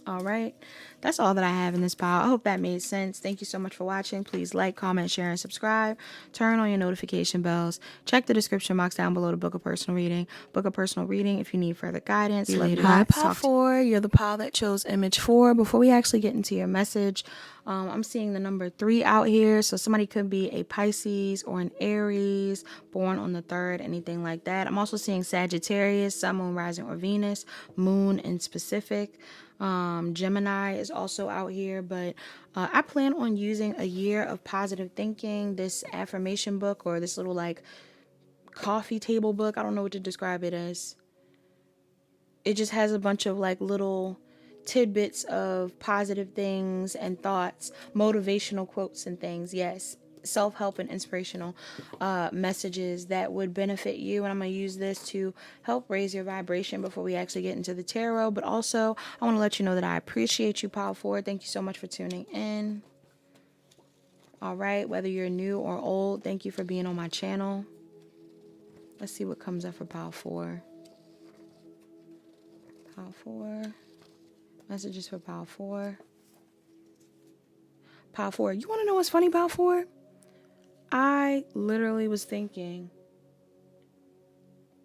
All right. That's all that I have in this pile. I hope that made sense. Thank you so much for watching. Please like, comment, share, and subscribe. Turn on your notification bells. Check the description box down below to book a personal reading. Book a personal reading if you need further guidance. Love you. Hi, pile 4. You're the pile that chose image 4. Before we actually get into your message, I'm seeing the number 3 out here. So somebody could be a Pisces or an Aries, born on the 3rd, anything like that. I'm also seeing Sagittarius, Sun, Moon, Rising, or Venus, Moon in specific. Gemini is also out here, but I plan on using a year of positive thinking, this affirmation book, or this little like coffee table book. I don't know what to describe it as. It just has a bunch of like little tidbits of positive things and thoughts, motivational quotes and things. Yes, self-help and inspirational messages that would benefit you, and I'm going to use this to help raise your vibration before we actually get into the tarot. But also I want to let you know that I appreciate you, pile 4. Thank you so much for tuning in. All right, whether you're new or old, thank you for being on my channel. Let's see what comes up for pile 4. Pile 4. Messages for pile 4. Pile 4. You want to know what's funny, pile 4? I literally was thinking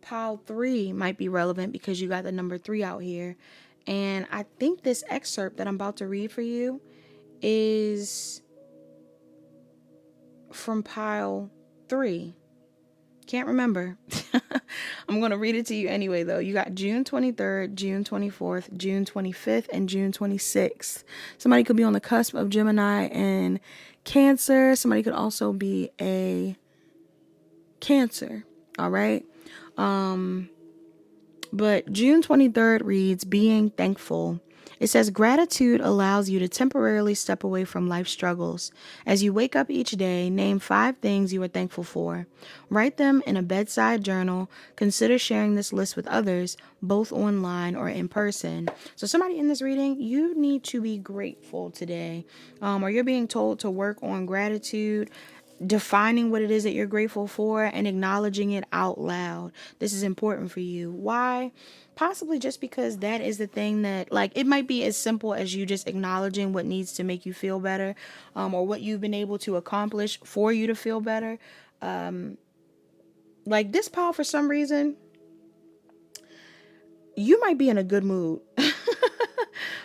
pile 3 might be relevant because you got the number 3 out here. And I think this excerpt that I'm about to read for you is from pile 3. Can't remember. I'm going to read it to you anyway, though. You got June 23rd, June 24th, June 25th, and June 26th. Somebody could be on the cusp of Gemini and Cancer. Somebody could also be a Cancer. All right. But June 23rd reads, being thankful. It says, gratitude allows you to temporarily step away from life struggles. As you wake up each day, name 5 things you are thankful for. Write them in a bedside journal. Consider sharing this list with others, both online or in person. So somebody in this reading, you need to be grateful today. Or you're being told to work on gratitude, defining what it is that you're grateful for and acknowledging it out loud. This is important for you. Why? Possibly just because that is the thing that, like, it might be as simple as you just acknowledging what needs to make you feel better, or what you've been able to accomplish for you to feel better. Like this pile, for some reason, you might be in a good mood.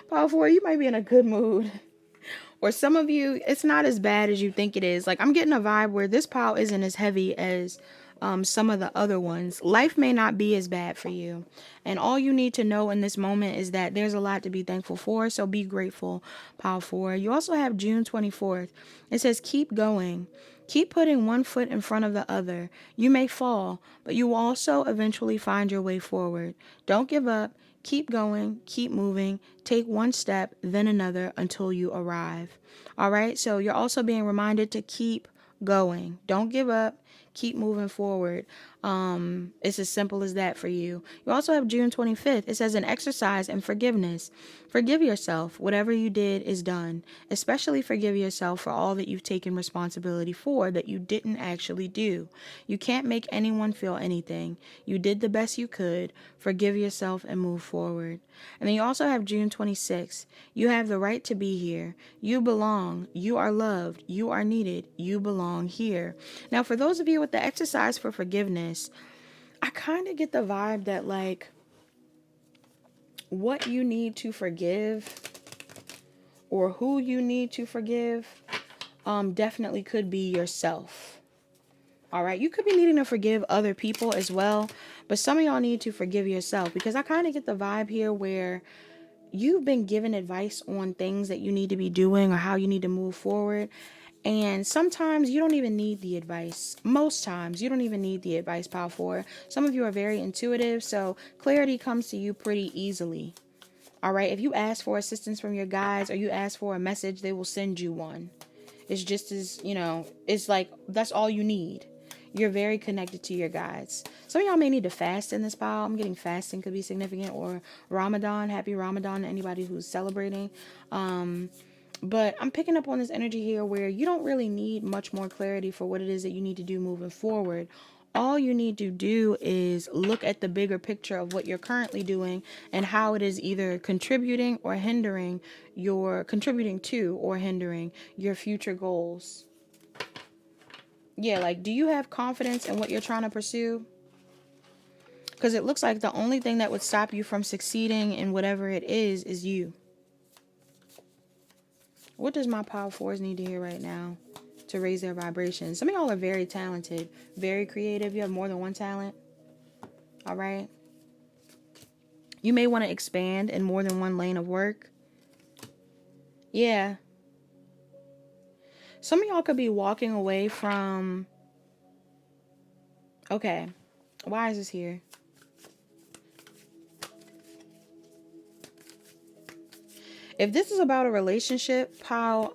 Pile 4, you might be in a good mood. Or some of you, it's not as bad as you think it is. Like, I'm getting a vibe where this pile isn't as heavy as some of the other ones. Life may not be as bad for you. And all you need to know in this moment is that there's a lot to be thankful for. So be grateful, pile 4. You also have June 24th. It says, keep going. Keep putting one foot in front of the other. You may fall, but you will also eventually find your way forward. Don't give up. Keep going, keep moving, take one step, then another until you arrive. All right, so you're also being reminded to keep going. Don't give up, keep moving forward. It's as simple as that for you. You also have June 25th. It says an exercise in forgiveness. Forgive yourself. Whatever you did is done. Especially forgive yourself for all that you've taken responsibility for that you didn't actually do. You can't make anyone feel anything. You did the best you could. Forgive yourself and move forward. And then you also have June 26th. You have the right to be here. You belong. You are loved. You are needed. You belong here. Now, for those of you with the exercise for forgiveness, I kind of get the vibe that, like, what you need to forgive or who you need to forgive definitely could be yourself. All right, you could be needing to forgive other people as well, but some of y'all need to forgive yourself, because I kind of get the vibe here where you've been given advice on things that you need to be doing or how you need to move forward. And sometimes you don't even need the advice. Most times you don't even need the advice, pile 4. Some of you are very intuitive, so clarity comes to you pretty easily. All right, if you ask for assistance from your guides or you ask for a message, they will send you one. It's just as, it's like that's all you need. You're very connected to your guides. Some of y'all may need to fast in this pile. I'm getting fasting could be significant, or Ramadan. Happy Ramadan to anybody who's celebrating. But I'm picking up on this energy here where you don't really need much more clarity for what it is that you need to do moving forward. All you need to do is look at the bigger picture of what you're currently doing and how it is either contributing to or hindering your future goals. Yeah, like, do you have confidence in what you're trying to pursue? Because it looks like the only thing that would stop you from succeeding in whatever it is you. What does my pile 4s need to hear right now to raise their vibration? Some of y'all are very talented, very creative. You have more than one talent. All right. You may want to expand in more than one lane of work. Yeah. Some of y'all could be walking away from... Okay. Why is this here? If this is about a relationship, pile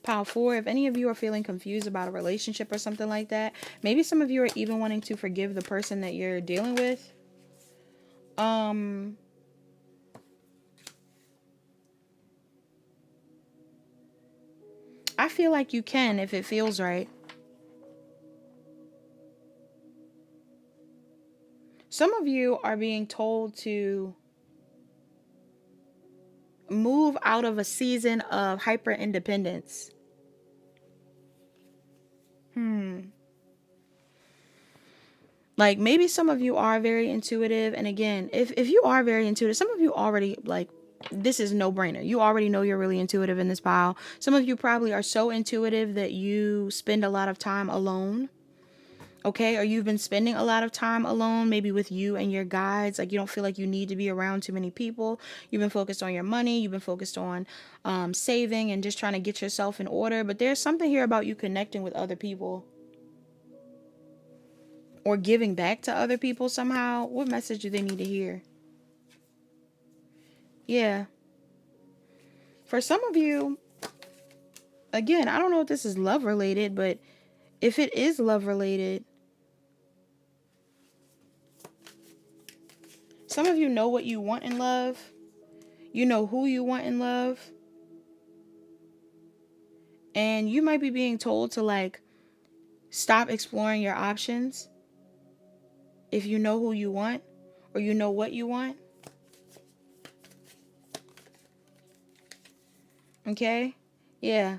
4, if any of you are feeling confused about a relationship or something like that, maybe some of you are even wanting to forgive the person that you're dealing with. I feel like you can if it feels right. Some of you are being told to move out of a season of hyper independence. Like, maybe some of you are very intuitive. And again, if you are very intuitive, some of you already, like, this is no brainer. You already know you're really intuitive in this pile. Some of you probably are so intuitive that you spend a lot of time alone. Okay, or you've been spending a lot of time alone, maybe with you and your guides. Like, you don't feel like you need to be around too many people. You've been focused on your money. You've been focused on saving and just trying to get yourself in order. But there's something here about you connecting with other people. or giving back to other people somehow. What message do they need to hear? Yeah. For some of you, again, I don't know if this is love related, but if it is love related, some of you know what you want in love. You know who you want in love. And you might be being told to like stop exploring your options if you know who you want or you know what you want. Okay? Yeah.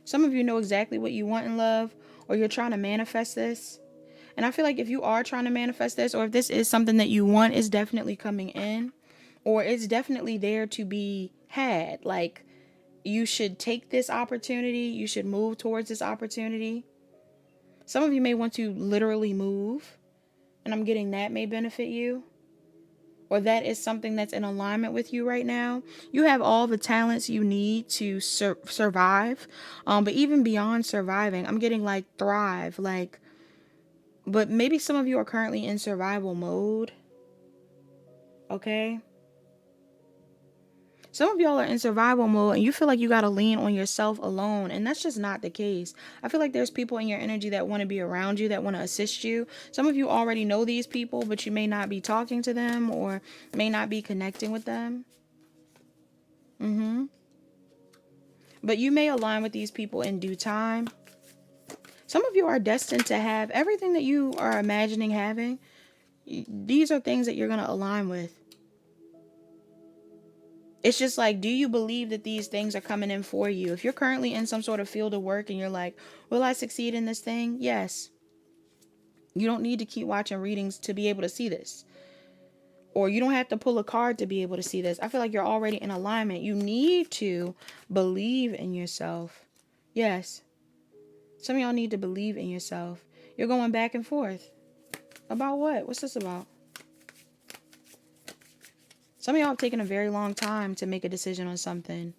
Some of you know exactly what you want in love, or you're trying to manifest this. And I feel like if you are trying to manifest this, or if this is something that you want, it's definitely coming in, or it's definitely there to be had. Like, you should take this opportunity. You should move towards this opportunity. Some of you may want to literally move, and I'm getting that may benefit you, or that is something that's in alignment with you right now. You have all the talents you need to survive. But even beyond surviving, I'm getting like thrive, like, but maybe some of you are currently in survival mode. Okay. Some of y'all are in survival mode and you feel like you got to lean on yourself alone. And that's just not the case. I feel like there's people in your energy that want to be around you, that want to assist you. Some of you already know these people, but you may not be talking to them or may not be connecting with them. But you may align with these people in due time. Some of you are destined to have everything that you are imagining having. These are things that you're going to align with. It's just like, do you believe that these things are coming in for you? If you're currently in some sort of field of work and you're like, will I succeed in this thing? Yes. You don't need to keep watching readings to be able to see this. Or you don't have to pull a card to be able to see this. I feel like you're already in alignment. You need to believe in yourself. Yes. Some of y'all need to believe in yourself. You're going back and forth. About what? What's this about? Some of y'all have taken a very long time to make a decision on something.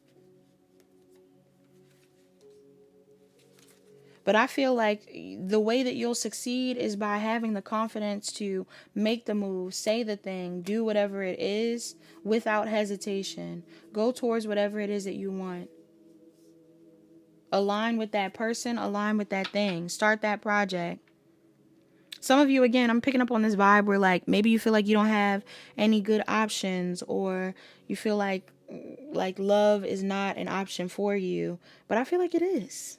But I feel like the way that you'll succeed is by having the confidence to make the move, say the thing, do whatever it is without hesitation. Go towards whatever it is that you want. Align with that person, align with that thing. Start that project. Some of you, again, I'm picking up on this vibe where like maybe you feel like you don't have any good options, or you feel like love is not an option for you. But I feel like it is.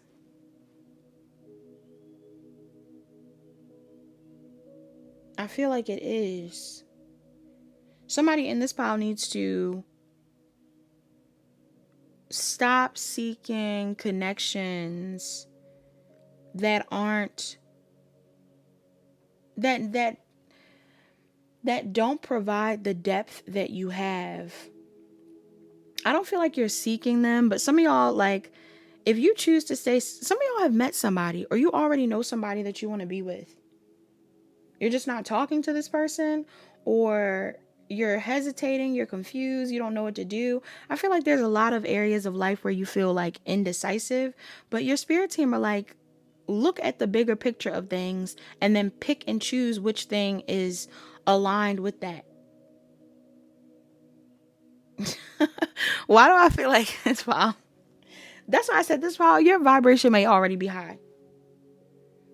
I feel like it is. Somebody in this pile needs to stop seeking connections that aren't that don't provide the depth that you have. I don't feel like you're seeking them, but some of y'all, like, if you choose to stay, some of y'all have met somebody or you already know somebody that you want to be with. You're just not talking to this person, or you're hesitating, you're confused, you don't know what to do. I feel like there's a lot of areas of life where you feel like indecisive, but your spirit team are like, look at the bigger picture of things and then pick and choose which thing is aligned with that. Why do I feel like this? Wow. That's why I said this, Paul, your vibration may already be high.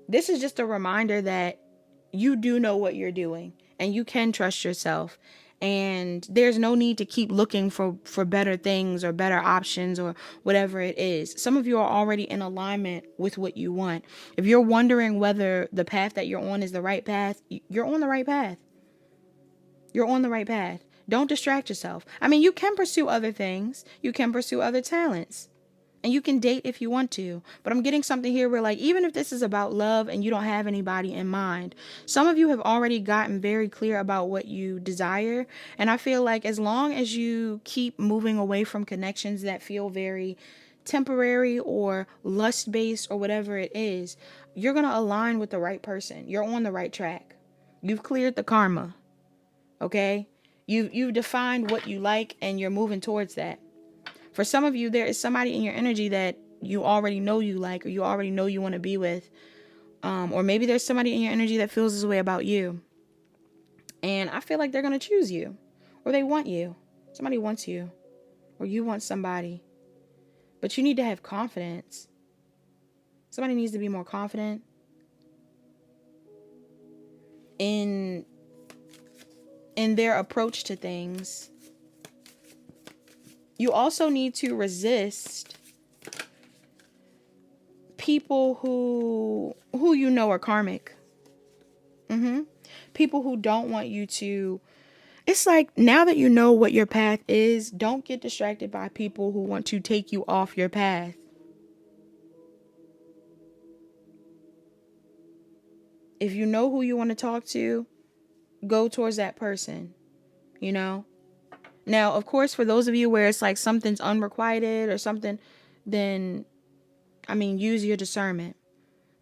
This is just a reminder that you do know what you're doing and you can trust yourself. And there's no need to keep looking for better things or better options or whatever it is. Some of you are already in alignment with what you want. If you're wondering whether the path that you're on is the right path, you're on the right path. You're on the right path. Don't distract yourself. I mean, you can pursue other things. You can pursue other talents. And you can date if you want to. But I'm getting something here where, like, even if this is about love and you don't have anybody in mind, some of you have already gotten very clear about what you desire. And I feel like as long as you keep moving away from connections that feel very temporary or lust-based or whatever it is, you're going to align with the right person. You're on the right track. You've cleared the karma. Okay? You've defined what you like and you're moving towards that. For some of you, there is somebody in your energy that you already know you like, or you already know you want to be with. Or maybe there's somebody in your energy that feels this way about you. And I feel like they're going to choose you. Or they want you. Somebody wants you. Or you want somebody. But you need to have confidence. Somebody needs to be more confident in their approach to things. You also need to resist people who you know are karmic. People who don't want you to. It's like, now that you know what your path is, don't get distracted by people who want to take you off your path. If you know who you want to talk to, go towards that person, you know? Now, of course, for those of you where it's like something's unrequited or something, then, I mean, use your discernment.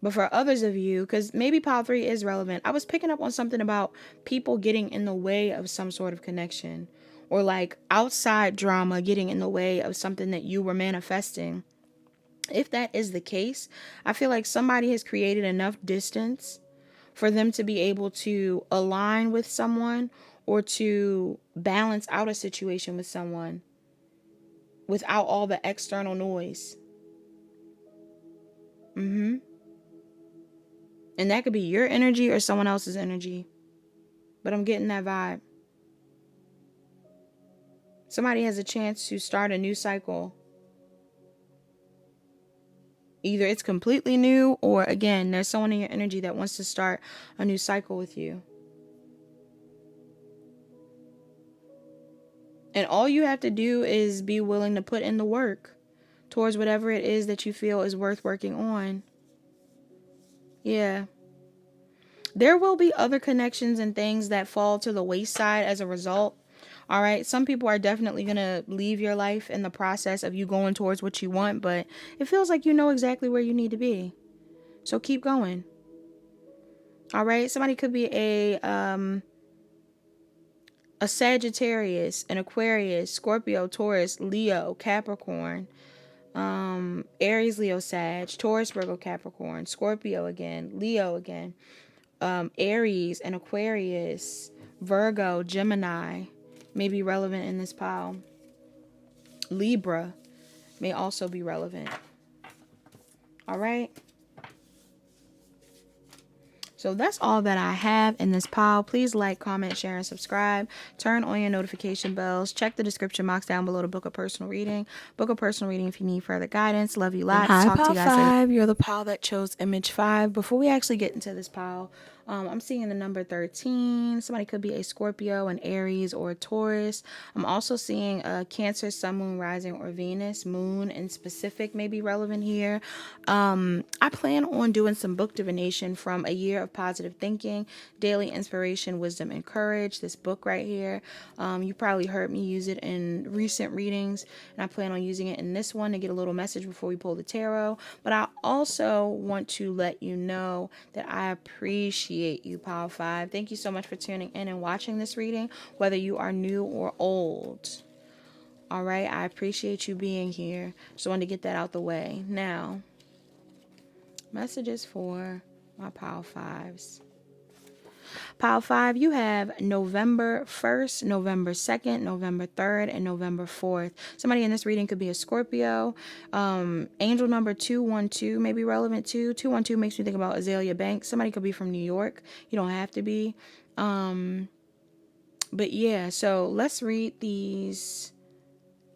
But for others of you, because maybe pile 3 is relevant, I was picking up on something about people getting in the way of some sort of connection, or like outside drama getting in the way of something that you were manifesting. If that is the case, I feel like somebody has created enough distance for them to be able to align with someone or to balance out a situation with someone without all the external noise. And that could be your energy or someone else's energy. But I'm getting that vibe. Somebody has a chance to start a new cycle. Either it's completely new, or again, there's someone in your energy that wants to start a new cycle with you. And all you have to do is be willing to put in the work towards whatever it is that you feel is worth working on. Yeah. There will be other connections and things that fall to the wayside as a result. All right. Some people are definitely going to leave your life in the process of you going towards what you want, but it feels like you know exactly where you need to be. So keep going. All right. Somebody could be a Sagittarius, an Aquarius, Scorpio, Taurus, Leo, Capricorn, Aries, Leo, Sag, Taurus, Virgo, Capricorn, Scorpio again, Leo again, Aries and Aquarius, Virgo, Gemini may be relevant in this pile. Libra may also be relevant. All right. So that's all that I have in this pile. Please like, comment, share, and subscribe. Turn on your notification bells. Check the description box down below to book a personal reading. Book a personal reading if you need further guidance. Love you lots. Hi, Talk pile to you guys later. 5. You're the pile that chose image 5. Before we actually get into this pile, I'm seeing the number 13. Somebody could be a Scorpio, an Aries, or a Taurus. I'm also seeing a Cancer, Sun, Moon, Rising, or Venus. Moon in specific may be relevant here. I plan on doing some book divination from A Year of Positive Thinking, Daily Inspiration, Wisdom, and Courage. This book right here. You probably heard me use it in recent readings, and I plan on using it in this one to get a little message before we pull the tarot. But I also want to let you know that I appreciate you, Pile 5. Thank you so much for tuning in and watching this reading, whether you are new or old. All right, I appreciate you being here. Just wanted to get that out the way. Now, messages for my Pile 5s. Pile 5, you have November 1st, November 2nd, November 3rd, and November 4th. Somebody in this reading could be a Scorpio. Angel number 212 may be relevant too. 212 makes me think about Azalea Banks. Somebody could be from New York. You don't have to be. But yeah, so let's read these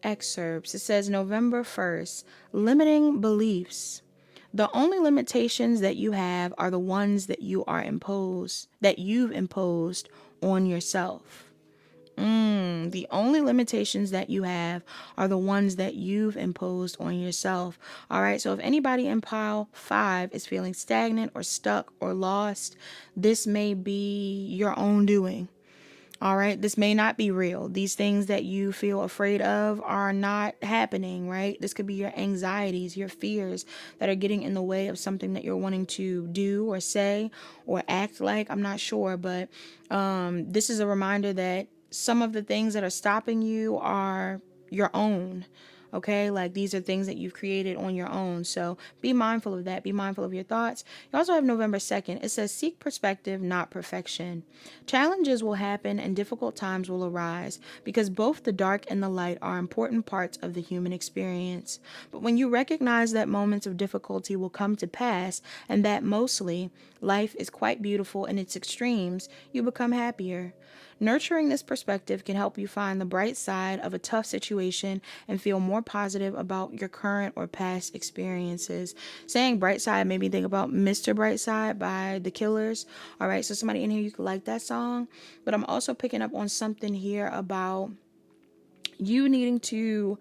excerpts. It says November 1st, limiting beliefs. The only limitations that you have are the ones that you've imposed on yourself. The only limitations that you have are the ones that you've imposed on yourself. All right. So if anybody in pile 5 is feeling stagnant or stuck or lost, this may be your own doing. All right. This may not be real. These things that you feel afraid of are not happening, right? This could be your anxieties, your fears that are getting in the way of something that you're wanting to do or say or act like. I'm not sure, but this is a reminder that some of the things that are stopping you are your own. Okay, like these are things that you've created on your own. So be mindful of that. Be mindful of your thoughts. You also have November 2nd. It says, seek perspective, not perfection. Challenges will happen and difficult times will arise because both the dark and the light are important parts of the human experience. But when you recognize that moments of difficulty will come to pass and that mostly life is quite beautiful in its extremes, you become happier. Nurturing this perspective can help you find the bright side of a tough situation and feel more positive about your current or past experiences. Saying bright side made me think about Mr. Brightside by The Killers. All right, so somebody in here, you could like that song. But I'm also picking up on something here about you needing to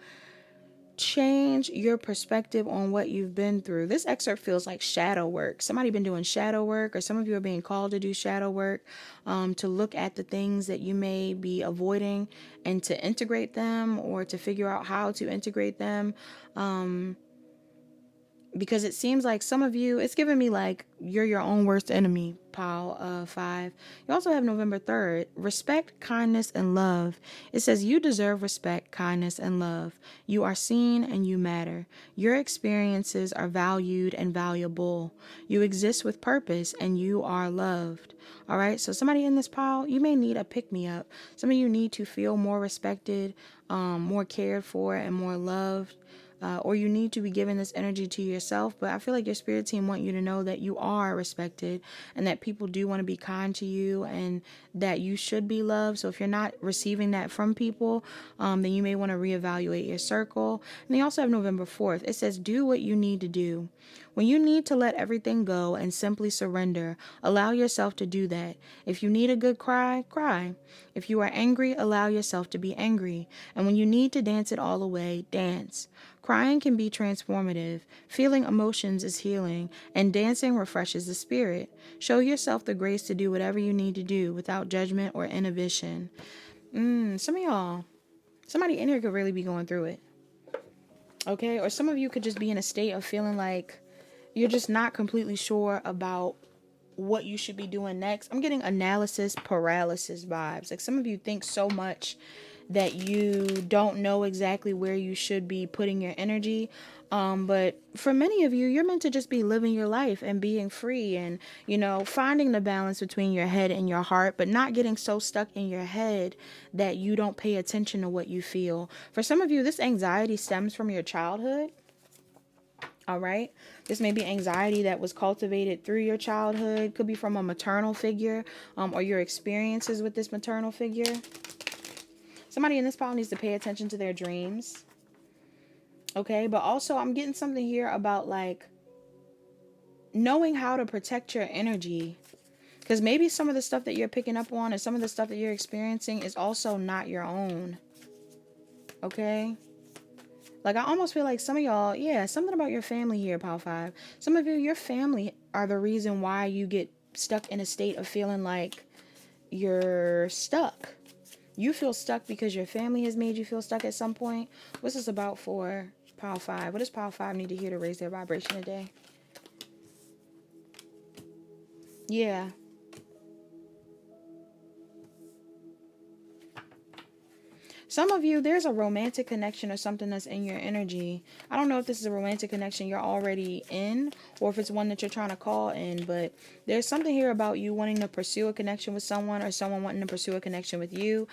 change your perspective on what you've been through. This excerpt feels like shadow work. Somebody been doing shadow work, or some of you are being called to do shadow work, to look at the things that you may be avoiding and to integrate them, or to figure out how to integrate them. Because it seems like some of you, it's giving me like you're your own worst enemy, pile 5. You also have November 3rd, respect, kindness, and love. It says you deserve respect, kindness, and love. You are seen and you matter. Your experiences are valued and valuable. You exist with purpose and you are loved. All right, so somebody in this pile, you may need a pick-me-up. Some of you need to feel more respected, more cared for, and more loved. Or you need to be giving this energy to yourself. But I feel like your spirit team want you to know that you are respected and that people do want to be kind to you and that you should be loved. So if you're not receiving that from people, then you may want to reevaluate your circle. And they also have November 4th. It says, do what you need to do. When you need to let everything go and simply surrender, allow yourself to do that. If you need a good cry, cry. If you are angry, allow yourself to be angry. And when you need to dance it all away, dance. Crying can be transformative. Feeling emotions is healing, and dancing refreshes the spirit. Show yourself the grace to do whatever you need to do without judgment or inhibition. Some of y'all, somebody in here could really be going through it. Okay? Or some of you could just be in a state of feeling like you're just not completely sure about what you should be doing next. I'm getting analysis paralysis vibes. Like some of you think so much that you don't know exactly where you should be putting your energy. But for many of you, you're meant to just be living your life and being free and, finding the balance between your head and your heart, but not getting so stuck in your head that you don't pay attention to what you feel. For some of you, this anxiety stems from your childhood. All right. This may be anxiety that was cultivated through your childhood. Could be from a maternal figure, or your experiences with this maternal figure. Somebody in this pile needs to pay attention to their dreams. Okay. But also I'm getting something here about like knowing how to protect your energy. Because maybe some of the stuff that you're picking up on and some of the stuff that you're experiencing is also not your own. Okay. Like, I almost feel like some of y'all, something about your family here, Pile 5. Some of you, your family are the reason why you get stuck in a state of feeling like you're stuck. You feel stuck because your family has made you feel stuck at some point. What's this about for Pile 5? What does Pile 5 need to hear to raise their vibration today? Yeah. Some of you, there's a romantic connection or something that's in your energy. I don't know if this is a romantic connection you're already in or if it's one that you're trying to call in, but there's something here about you wanting to pursue a connection with someone or someone wanting to pursue a connection with you.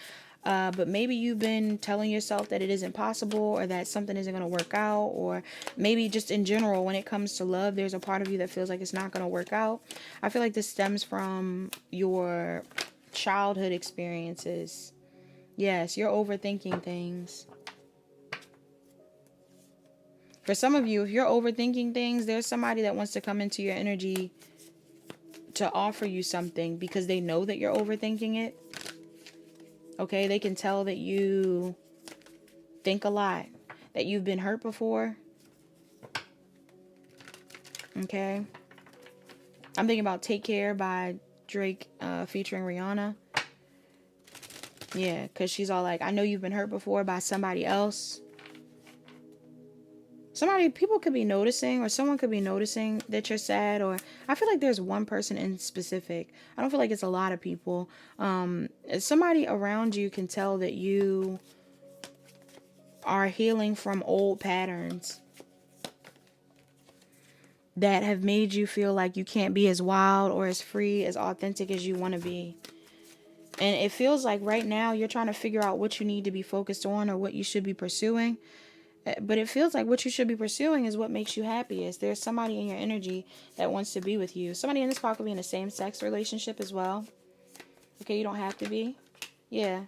But maybe you've been telling yourself that it isn't possible or that something isn't going to work out, or maybe just in general, when it comes to love, there's a part of you that feels like it's not going to work out. I feel like this stems from your childhood experiences. Yes, you're overthinking things. For some of you, if you're overthinking things, there's somebody that wants to come into your energy to offer you something because they know that you're overthinking it. Okay, they can tell that you think a lot, that you've been hurt before. Okay. I'm thinking about Take Care by Drake featuring Rihanna. Yeah, because she's all like, I know you've been hurt before by somebody else. People could be noticing, or someone could be noticing that you're sad, or I feel like there's one person in specific. I don't feel like it's a lot of people. Somebody around you can tell that you are healing from old patterns that have made you feel like you can't be as wild or as free, as authentic as you want to be. And it feels like right now you're trying to figure out what you need to be focused on or what you should be pursuing. But it feels like what you should be pursuing is what makes you happiest. There's somebody in your energy that wants to be with you. Somebody in this part could be in a same-sex relationship as well. Okay, you don't have to be. Yeah.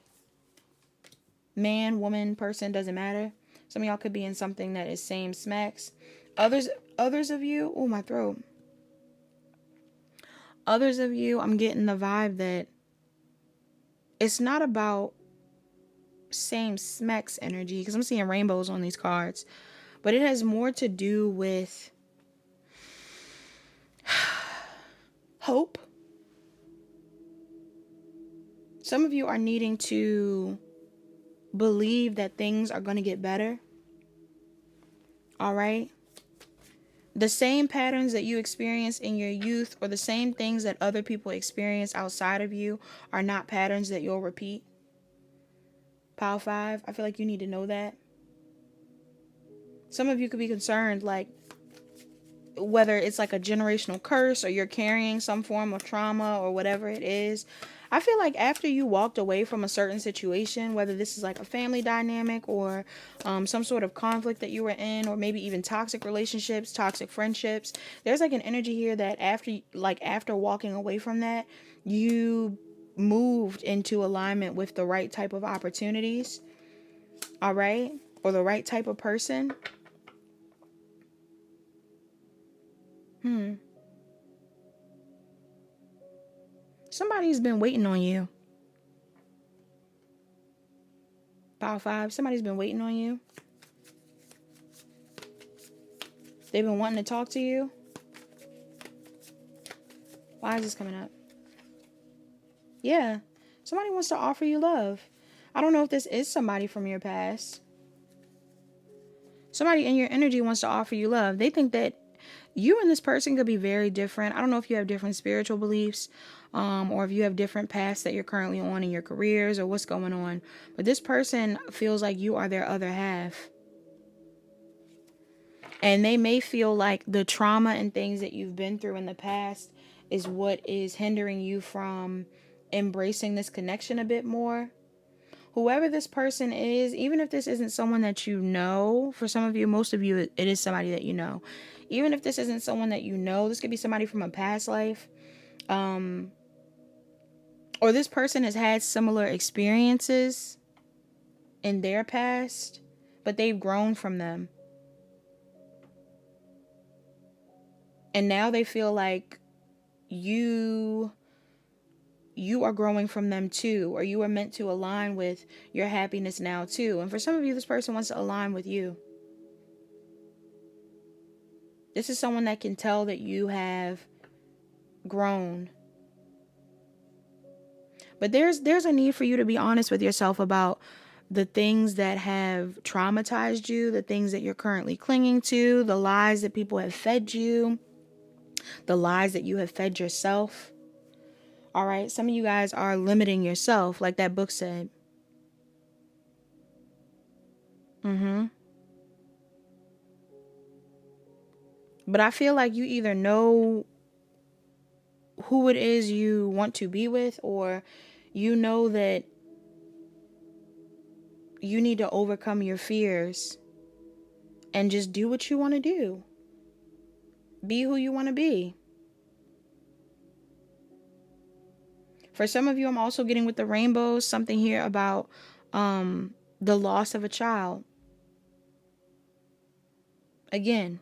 Man, woman, person, doesn't matter. Some of y'all could be in something that is same-sex. Others of you, oh, my throat. Others of you, I'm getting the vibe that it's not about same-sex energy, because I'm seeing rainbows on these cards. But it has more to do with hope. Some of you are needing to believe that things are going to get better. All right? The same patterns that you experienced in your youth or the same things that other people experience outside of you are not patterns that you'll repeat. Pile 5, I feel like you need to know that. Some of you could be concerned, like, whether it's like a generational curse or you're carrying some form of trauma or whatever it is. I feel like after you walked away from a certain situation, whether this is like a family dynamic or some sort of conflict that you were in, or maybe even toxic relationships, toxic friendships, there's like an energy here that after walking away from that, you moved into alignment with the right type of opportunities, all right, or the right type of person. Somebody's been waiting on you. Pile 5, somebody's been waiting on you. They've been wanting to talk to you. Why is this coming up? Yeah, somebody wants to offer you love. I don't know if this is somebody from your past. Somebody in your energy wants to offer you love. They think that you and this person could be very different. I don't know if you have different spiritual beliefs, or if you have different paths that you're currently on in your careers or what's going on. But this person feels like you are their other half. And they may feel like the trauma and things that you've been through in the past is what is hindering you from embracing this connection a bit more. Whoever this person is, even if this isn't someone that you know, for some of you, most of you, it is somebody that you know. Even if this isn't someone that you know, this could be somebody from a past life. Or this person has had similar experiences in their past, but they've grown from them. And now they feel like you are growing from them too, or you are meant to align with your happiness now too. And for some of you, this person wants to align with you. This is someone that can tell that you have grown. But there's a need for you to be honest with yourself about the things that have traumatized you, the things that you're currently clinging to, the lies that people have fed you, the lies that you have fed yourself. All right, some of you guys are limiting yourself, like that book said. But I feel like you either know who it is you want to be with, or you know that you need to overcome your fears and just do what you want to do. Be who you want to be. For some of you, I'm also getting with the rainbows something here about the loss of a child. Again,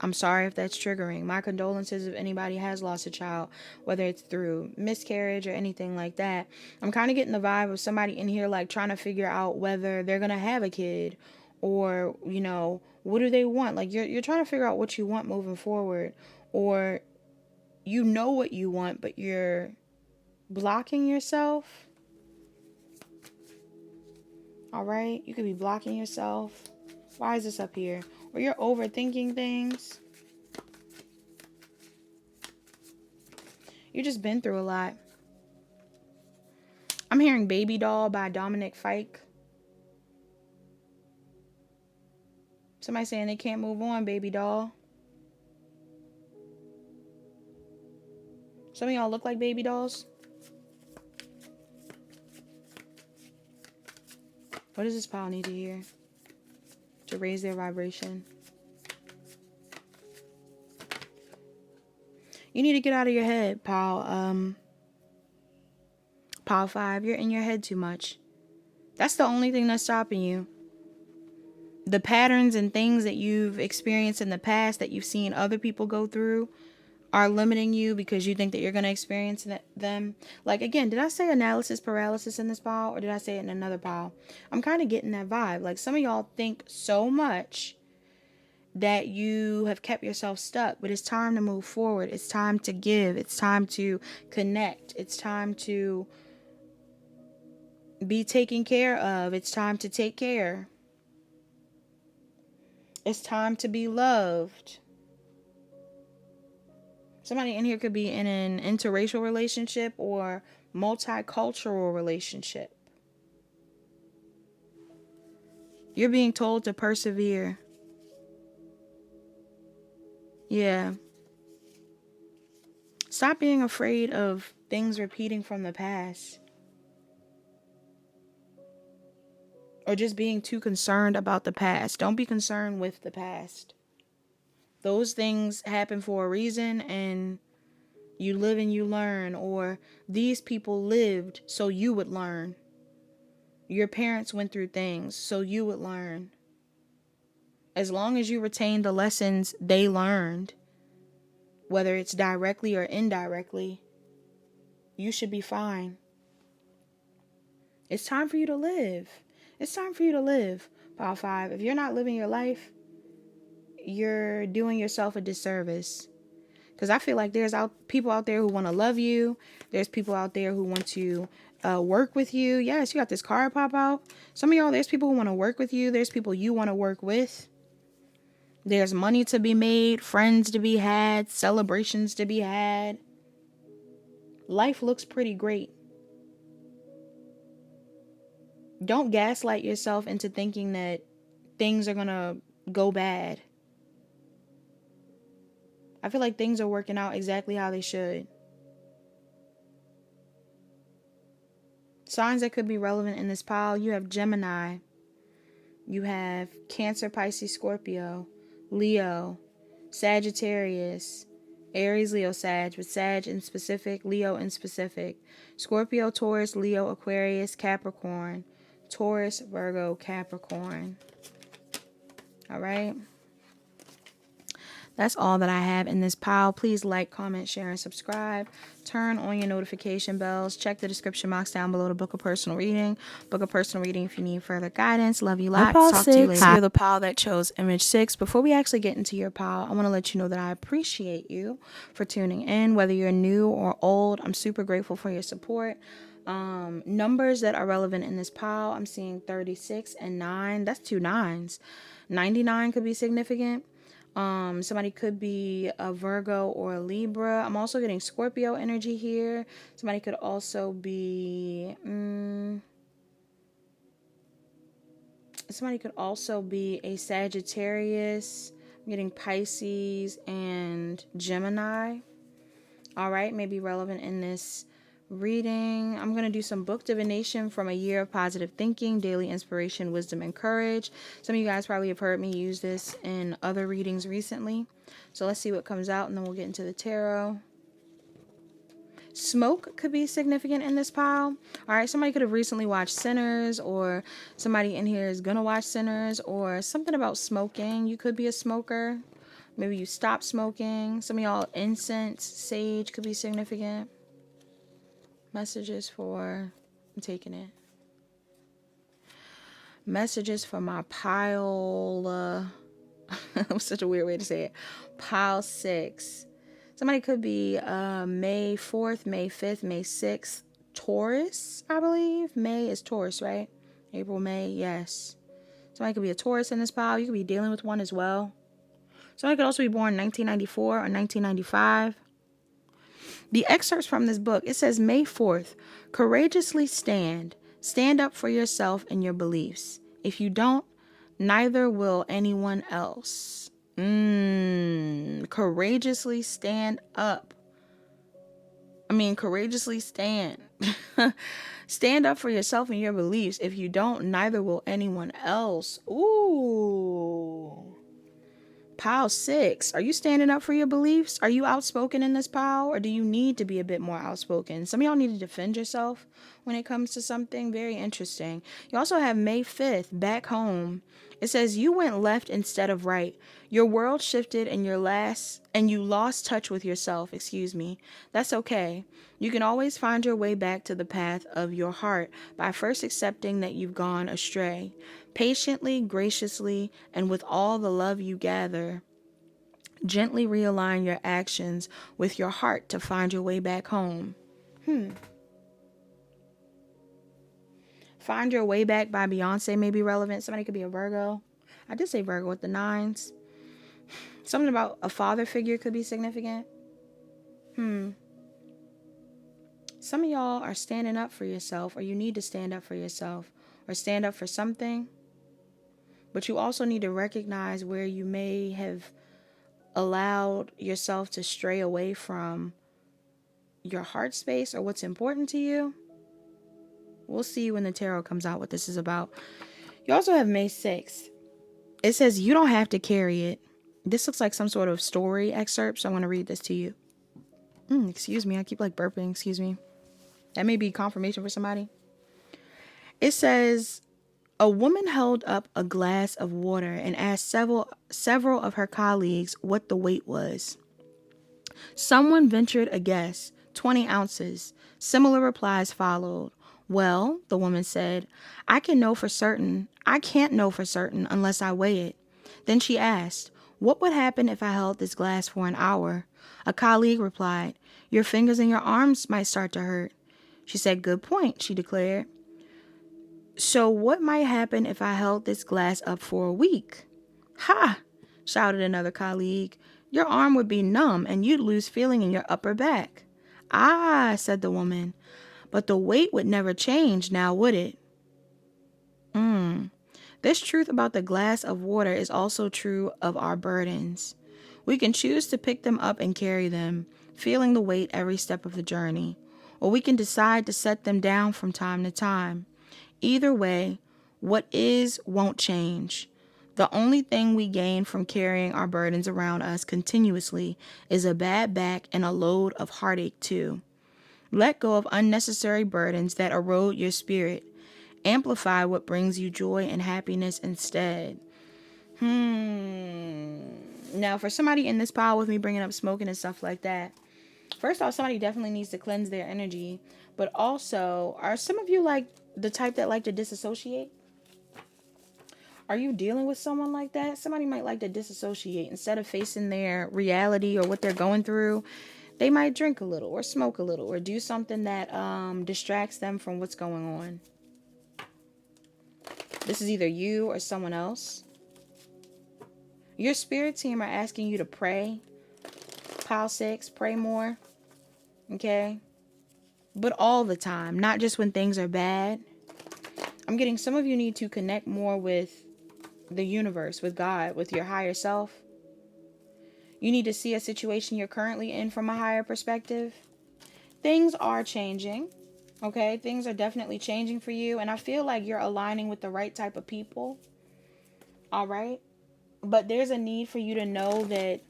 I'm sorry if that's triggering. My condolences if anybody has lost a child, whether it's through miscarriage or anything like that. I'm kind of getting the vibe of somebody in here like trying to figure out whether they're going to have a kid, or, you know, what do they want? Like you're trying to figure out what you want moving forward, or you know what you want, but you're blocking yourself. All right? You could be blocking yourself. Why is this up here? Or you're overthinking things. You just been through a lot. I'm hearing Baby Doll by Dominic Fike. Somebody saying they can't move on, baby doll. Some of y'all look like baby dolls. What does this pile need to hear to raise their vibration? You need to get out of your head, pile. Pile 5, you're in your head too much. That's the only thing that's stopping you. The patterns and things that you've experienced in the past that you've seen other people go through are limiting you because you think that you're going to experience them. Like, again, did I say analysis paralysis in this pile, or did I say it in another pile? I'm kind of getting that vibe. Like, some of y'all think so much that you have kept yourself stuck, but it's time to move forward. It's time to give. It's time to connect. It's time to be taken care of. It's time to take care. It's time to be loved. Somebody in here could be in an interracial relationship or multicultural relationship. You're being told to persevere. Yeah. Stop being afraid of things repeating from the past. Or just being too concerned about the past. Don't be concerned with the past. Those things happen for a reason, and you live and you learn. Or these people lived so you would learn. Your parents went through things so you would learn. As long as you retain the lessons they learned, whether it's directly or indirectly, you should be fine. It's time for you to live. It's time for you to live, Pile 5. If you're not living your life, you're doing yourself a disservice. Because I feel like there's people out there who want to love you. There's people out there who want to work with you. Yes, you got this card pop out. Some of y'all, there's people who want to work with you. There's people you want to work with. There's money to be made, friends to be had, celebrations to be had. Life looks pretty great. Don't gaslight yourself into thinking that things are going to go bad. I feel like things are working out exactly how they should. Signs that could be relevant in this pile. You have Gemini. You have Cancer, Pisces, Scorpio, Leo, Sagittarius, Aries, Leo, Sag, with Sag in specific, Leo in specific, Scorpio, Taurus, Leo, Aquarius, Capricorn, Taurus, Virgo, Capricorn. All right. That's all that I have in this pile. Please like, comment, share, and subscribe. Turn on your notification bells. Check the description box down below to book a personal reading. Book a personal reading if you need further guidance. Love you lots. Talk to you later. You're the pile that chose image 6. Before we actually get into your pile, I want to let you know that I appreciate you for tuning in. Whether you're new or old, I'm super grateful for your support. Numbers that are relevant in this pile, I'm seeing 36 and 9. That's 2 9s. 99 could be significant. Somebody could be a Virgo or a Libra. I'm also getting Scorpio energy here. Somebody could also be a Sagittarius. I'm getting Pisces and Gemini. All right, maybe relevant in this reading. I'm going to do some book divination from A Year of Positive Thinking, Daily Inspiration, Wisdom, and Courage. Some of you guys probably have heard me use this in other readings recently. So let's see what comes out, and then we'll get into the tarot. Smoke could be significant in this pile. All right, somebody could have recently watched Sinners, or somebody in here is going to watch Sinners, or something about smoking. You could be a smoker. Maybe you stopped smoking. Some of y'all, incense, sage could be significant. Messages for, I'm taking it. Messages for my pile, such a weird way to say it. Pile 6. Somebody could be May 4th, May 5th, May 6th. Taurus, I believe. May is Taurus, right? April, May, yes. Somebody could be a Taurus in this pile. You could be dealing with one as well. Somebody could also be born in 1994 or 1995. The excerpts from this book, it says, May 4th, courageously stand. Stand up for yourself and your beliefs. If you don't, Neither will anyone else. Courageously stand up. Courageously stand. Stand up for yourself and your beliefs. If you don't, neither will anyone else. Ooh. Pile 6. Are you standing up for your beliefs? Are you outspoken in this pile, or do you need to be a bit more outspoken? Some of y'all need to defend yourself when it comes to something. Very interesting. You also have May 5th, back home. It says you went left instead of right. Your world shifted and you lost touch with yourself. Excuse me. That's okay. You can always find your way back to the path of your heart by first accepting that you've gone astray. Patiently, graciously, and with all the love you gather, gently realign your actions with your heart to find your way back home. Find Your Way Back by Beyonce may be relevant. Somebody could be a Virgo. I did say Virgo with the 9s. Something about a father figure could be significant. Some of y'all are standing up for yourself, or you need to stand up for yourself, or stand up for something. But you also need to recognize where you may have allowed yourself to stray away from your heart space or what's important to you. We'll see when the tarot comes out what this is about. You also have May 6th. It says you don't have to carry it. This looks like some sort of story excerpt, so I want to read this to you. Excuse me, I keep burping. Excuse me. That may be confirmation for somebody. It says, a woman held up a glass of water and asked several of her colleagues what the weight was. Someone ventured a guess, 20 ounces. Similar replies followed. Well, the woman said, I can't know for certain unless I weigh it. Then she asked, what would happen if I held this glass for an hour? A colleague replied, your fingers and your arms might start to hurt. She said, good point, she declared. So what might happen if I held this glass up for a week? Ha! Shouted another colleague. Your arm would be numb and you'd lose feeling in your upper back. Ah, said the woman. But the weight would never change now, would it? This truth about the glass of water is also true of our burdens. We can choose to pick them up and carry them, feeling the weight every step of the journey. Or we can decide to set them down from time to time. Either way, what is won't change. The only thing we gain from carrying our burdens around us continuously is a bad back and a load of heartache too. Let go of unnecessary burdens that erode your spirit. Amplify what brings you joy and happiness instead. Now, for somebody in this pile with me bringing up smoking and stuff like that, first off, somebody definitely needs to cleanse their energy. But also, are some of you the type that like to disassociate? Are you dealing with someone like that? Somebody might like to disassociate. Instead of facing their reality or what they're going through, they might drink a little or smoke a little or do something that distracts them from what's going on. This is either you or someone else. Your spirit team are asking you to pray. Pile 6, pray more. Okay? But all the time, not just when things are bad. I'm getting some of you need to connect more with the universe, with God, with your higher self. You need to see a situation you're currently in from a higher perspective. Things are changing. Okay? Things are definitely changing for you. And I feel like you're aligning with the right type of people. All right? But there's a need for you to know that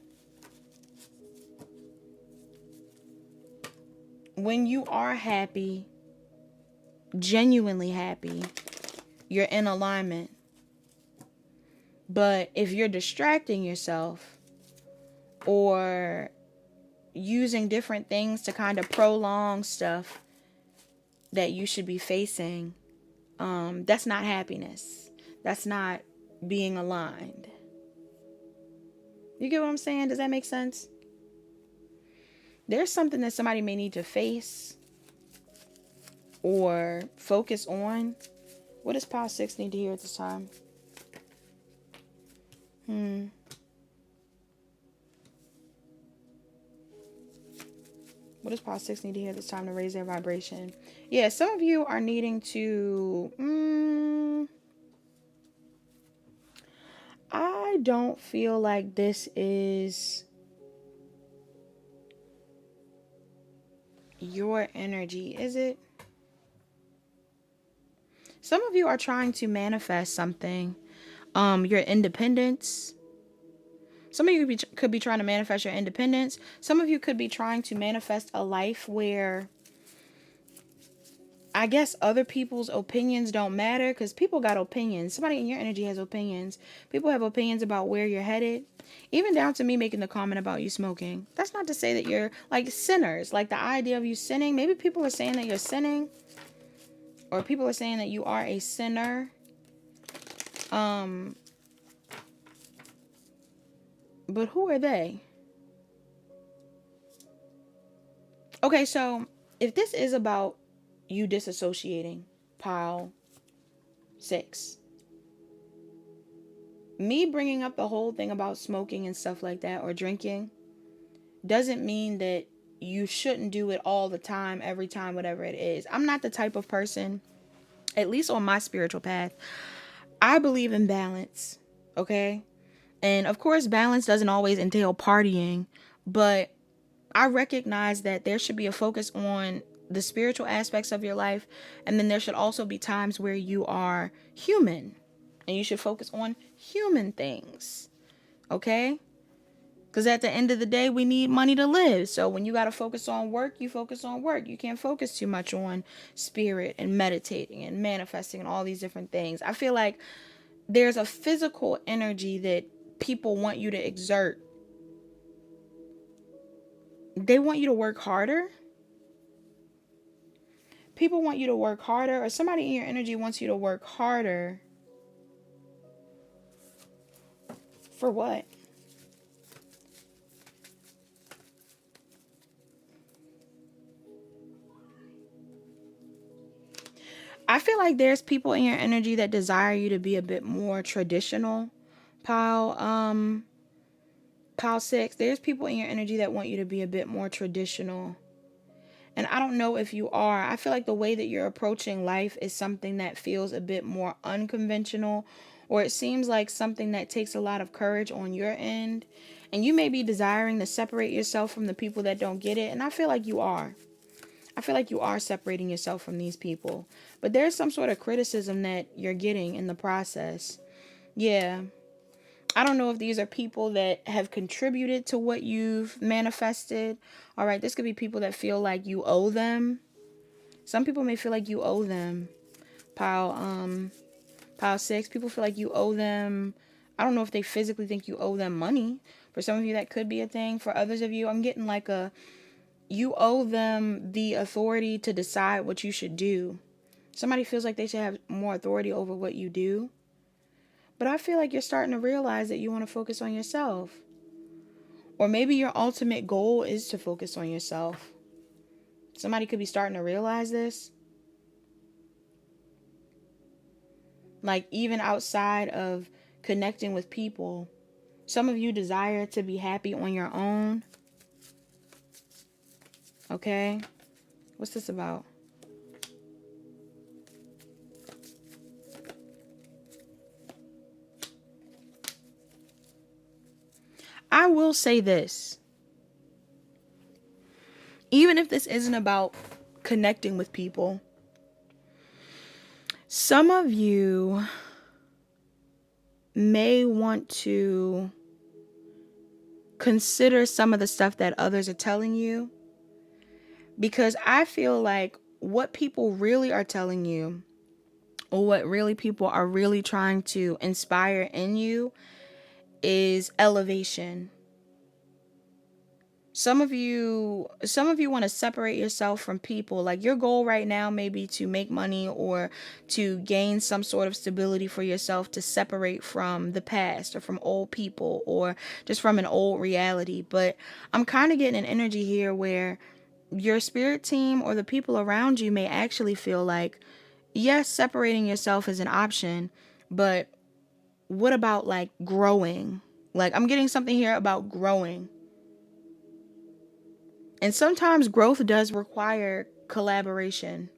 when you are happy, genuinely happy, you're in alignment. But if you're distracting yourself or using different things to kind of prolong stuff that you should be facing, that's not happiness. That's not being aligned. You get what I'm saying? Does that make sense? There's something that somebody may need to face or focus on. What does pile 6 need to hear at this time? What does pile 6 need to hear this time to raise their vibration? Yeah, some of you are needing to I don't feel like this is your energy, is it? Some of you are trying to manifest something. Your independence. Some of you could be trying to manifest your independence. Some of you could be trying to manifest a life where, I guess, other people's opinions don't matter, because people got opinions. Somebody in your energy has opinions. People have opinions about where you're headed. Even down to me making the comment about you smoking. That's not to say that you're like sinners. Like the idea of you sinning. Maybe people are saying that you're sinning. Or people are saying that you are a sinner. But who are they? Okay, so if this is about you disassociating, pile 6. Me bringing up the whole thing about smoking and stuff like that, or drinking, doesn't mean that you shouldn't do it all the time, every time, whatever it is. I'm not the type of person, at least on my spiritual path, I believe in balance, okay? And of course, balance doesn't always entail partying, but I recognize that there should be a focus on the spiritual aspects of your life, and then there should also be times where you are human, and you should focus on human things, okay? Because at the end of the day, we need money to live. So when you got to focus on work, you focus on work. You can't focus too much on spirit and meditating and manifesting and all these different things. I feel like there's a physical energy that people want you to exert. They want you to work harder. People want you to work harder, or somebody in your energy wants you to work harder. For what? I feel like there's people in your energy that desire you to be a bit more traditional. Pile 6. There's people in your energy that want you to be a bit more traditional. And I don't know if you are. I feel like the way that you're approaching life is something that feels a bit more unconventional, or it seems like something that takes a lot of courage on your end. And you may be desiring to separate yourself from the people that don't get it. And I feel like you are. I feel like you are separating yourself from these people. But there's some sort of criticism that you're getting in the process. Yeah. I don't know if these are people that have contributed to what you've manifested. All right, this could be people that feel like you owe them. Some people may feel like you owe them. Pile 6, people feel like you owe them. I don't know if they physically think you owe them money. For some of you, that could be a thing. For others of you, I'm getting like you owe them the authority to decide what you should do. Somebody feels like they should have more authority over what you do. But I feel like you're starting to realize that you want to focus on yourself. Or maybe your ultimate goal is to focus on yourself. Somebody could be starting to realize this. Like, even outside of connecting with people, some of you desire to be happy on your own. Okay? What's this about? I will say this. Even if this isn't about connecting with people, some of you may want to consider some of the stuff that others are telling you, because I feel like what people really are telling you, or what really people are really trying to inspire in you, is elevation. Some of you want to separate yourself from people. Like, your goal right now may be to make money or to gain some sort of stability for yourself, to separate from the past or from old people or just from an old reality. But I'm kind of getting an energy here where your spirit team or the people around you may actually feel like, yes, separating yourself is an option, but what about like growing? Like, I'm getting something here about growing. And sometimes growth does require collaboration.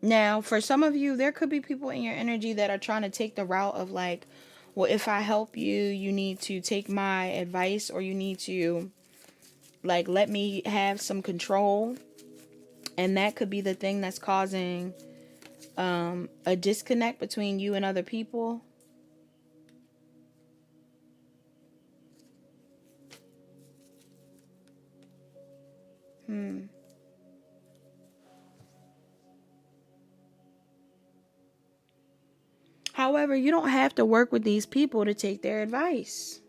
Now, for some of you, there could be people in your energy that are trying to take the route of like, well, if I help you, you need to take my advice, or you need to like let me have some control. And that could be the thing that's causing a disconnect between you and other people. However, you don't have to work with these people to take their advice.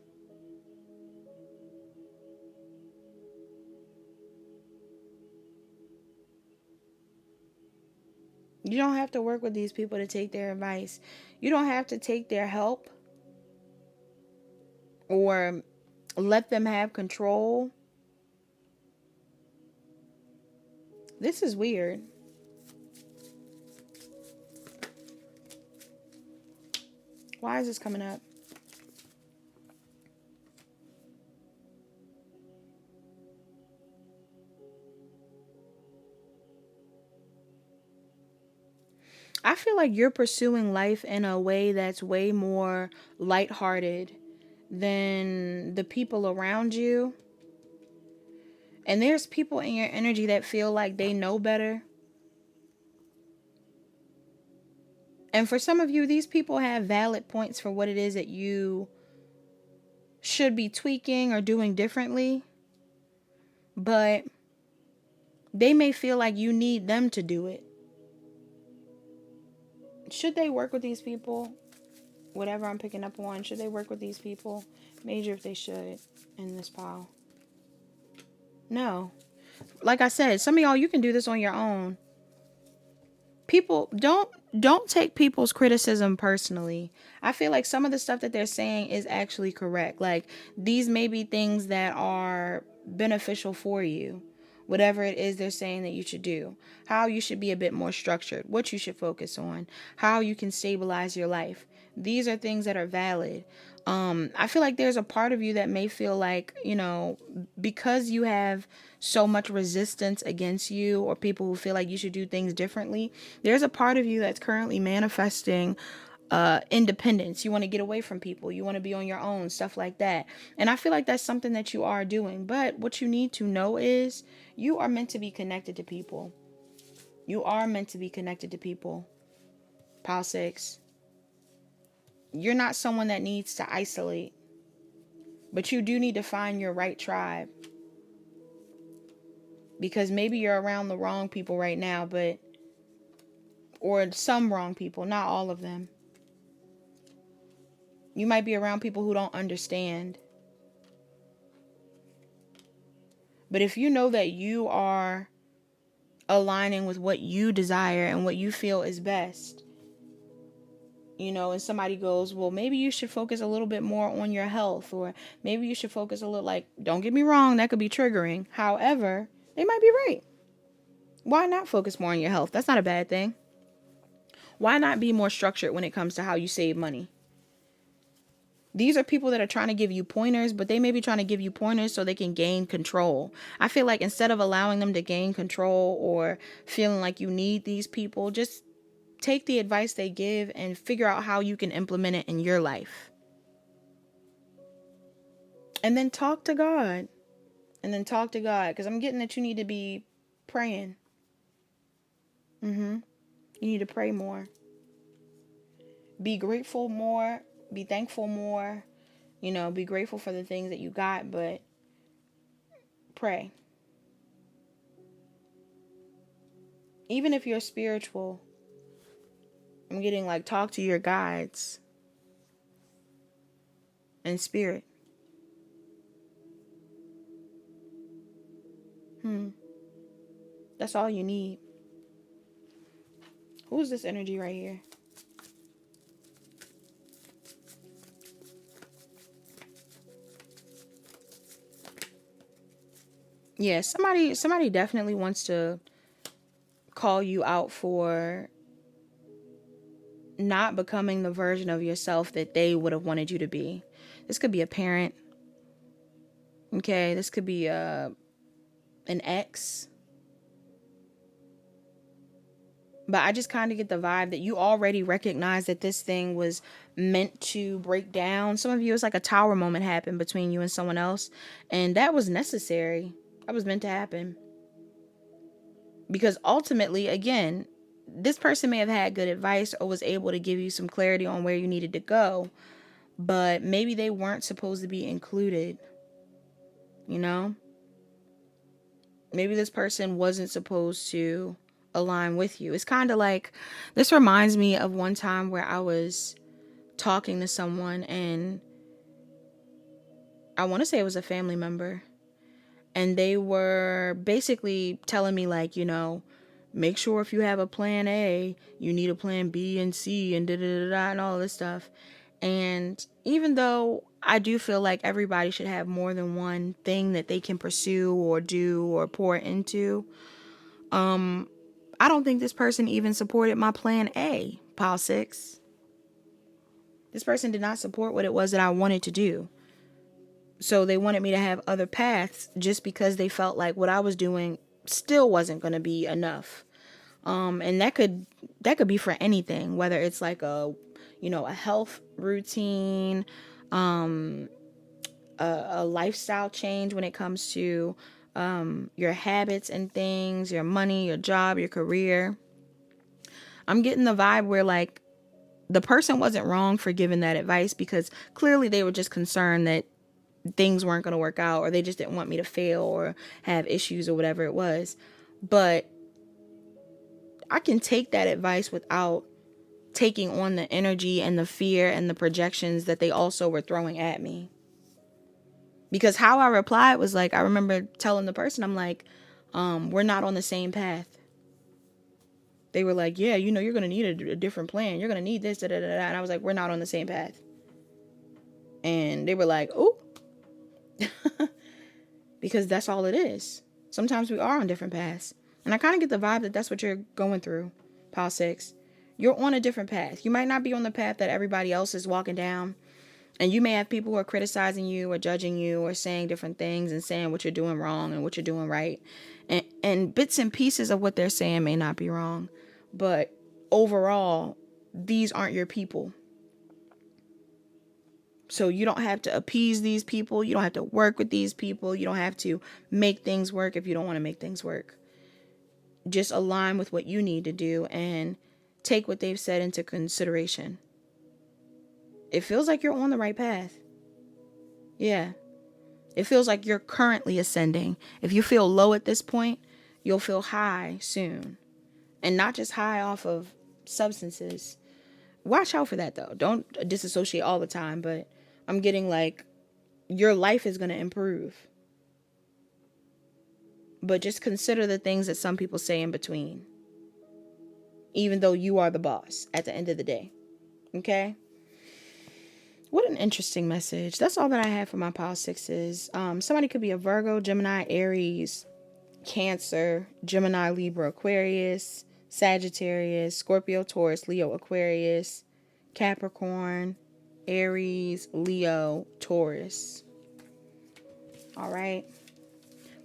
You don't have to work with these people to take their advice. You don't have to take their help or let them have control. This is weird. Why is this coming up? I feel like you're pursuing life in a way that's way more lighthearted than the people around you. And there's people in your energy that feel like they know better. And for some of you, these people have valid points for what it is that you should be tweaking or doing differently. But they may feel like you need them to do it. Should they work with these people? Whatever I'm picking up on, should they work with these people? Major if they should in this pile. No. Like I said, some of y'all, you can do this on your own. People don't take people's criticism personally. I feel like some of the stuff that they're saying is actually correct. Like, these may be things that are beneficial for you. Whatever it is they're saying that you should do, how you should be a bit more structured, what you should focus on, how you can stabilize your life. These are things that are valid. I feel like there's a part of you that may feel like, because you have so much resistance against you, or people who feel like you should do things differently, there's a part of you that's currently manifesting independence. You want to get away from people. You want to be on your own, stuff like that. And I feel like that's something that you are doing. But what you need to know is you are meant to be connected to people. You are meant to be connected to people. Pile 6. You're not someone that needs to isolate. But you do need to find your right tribe. Because maybe you're around the wrong people right now, or some wrong people, not all of them. You might be around people who don't understand. But if you know that you are aligning with what you desire and what you feel is best, and somebody goes, well, maybe you should focus a little bit more on your health, or maybe you should focus a little, like, don't get me wrong, that could be triggering. However, they might be right. Why not focus more on your health? That's not a bad thing. Why not be more structured when it comes to how you save money? These are people that are trying to give you pointers, but they may be trying to give you pointers so they can gain control. I feel like instead of allowing them to gain control or feeling like you need these people, just take the advice they give and figure out how you can implement it in your life. And then talk to God. Because I'm getting that you need to be praying. You need to pray more. Be grateful more. Be thankful more. Be grateful for the things that you got, but pray. Even if you're spiritual, I'm getting like, talk to your guides in spirit. That's all you need. Who's this energy right here? Yeah, somebody definitely wants to call you out for not becoming the version of yourself that they would have wanted you to be. This could be a parent. Okay, this could be an ex. But I just kind of get the vibe that you already recognize that this thing was meant to break down. Some of you, it's like a tower moment happened between you and someone else. And that was necessary. That was meant to happen. Because ultimately, again, this person may have had good advice or was able to give you some clarity on where you needed to go. But maybe they weren't supposed to be included. You know? Maybe this person wasn't supposed to align with you. It's kind of like, this reminds me of one time where I was talking to someone, and I want to say it was a family member, and they were basically telling me, like, make sure if you have a plan A, you need a plan B and C and da da da da and all this stuff. And even though I do feel like everybody should have more than one thing that they can pursue or do or pour into, I don't think this person even supported my plan A, pile 6. This person did not support what it was that I wanted to do. So they wanted me to have other paths just because they felt like what I was doing still wasn't going to be enough. And that could be for anything, whether it's like a health routine, a lifestyle change when it comes to your habits and things, your money, your job, your career. I'm getting the vibe where, like, the person wasn't wrong for giving that advice, because clearly they were just concerned that things weren't going to work out, or they just didn't want me to fail or have issues or whatever it was. But I can take that advice without taking on the energy and the fear and the projections that they also were throwing at me. Because how I replied was like, I remember telling the person, I'm like, we're not on the same path. They were like, yeah, you're going to need a different plan. You're going to need this, da, da, da, da. And I was like, we're not on the same path. And they were like, oh, because that's all it is. Sometimes we are on different paths. And I kind of get the vibe that that's what you're going through, pile 6. You're on a different path. You might not be on the path that everybody else is walking down. And you may have people who are criticizing you or judging you or saying different things and saying what you're doing wrong and what you're doing right. And bits and pieces of what they're saying may not be wrong. But overall, these aren't your people. So you don't have to appease these people. You don't have to work with these people. You don't have to make things work if you don't want to make things work. Just align with what you need to do and take what they've said into consideration. It feels like you're on the right path. Yeah. It feels like you're currently ascending. If you feel low at this point, you'll feel high soon. And not just high off of substances. Watch out for that, though. Don't disassociate all the time, but I'm getting like your life is going to improve. But just consider the things that some people say in between. Even though you are the boss at the end of the day. Okay? What an interesting message. That's all that I have for my pile 6s. Somebody could be a Virgo, Gemini, Aries, Cancer, Gemini, Libra, Aquarius, Sagittarius, Scorpio, Taurus, Leo, Aquarius, Capricorn, Aries, Leo, Taurus. All right.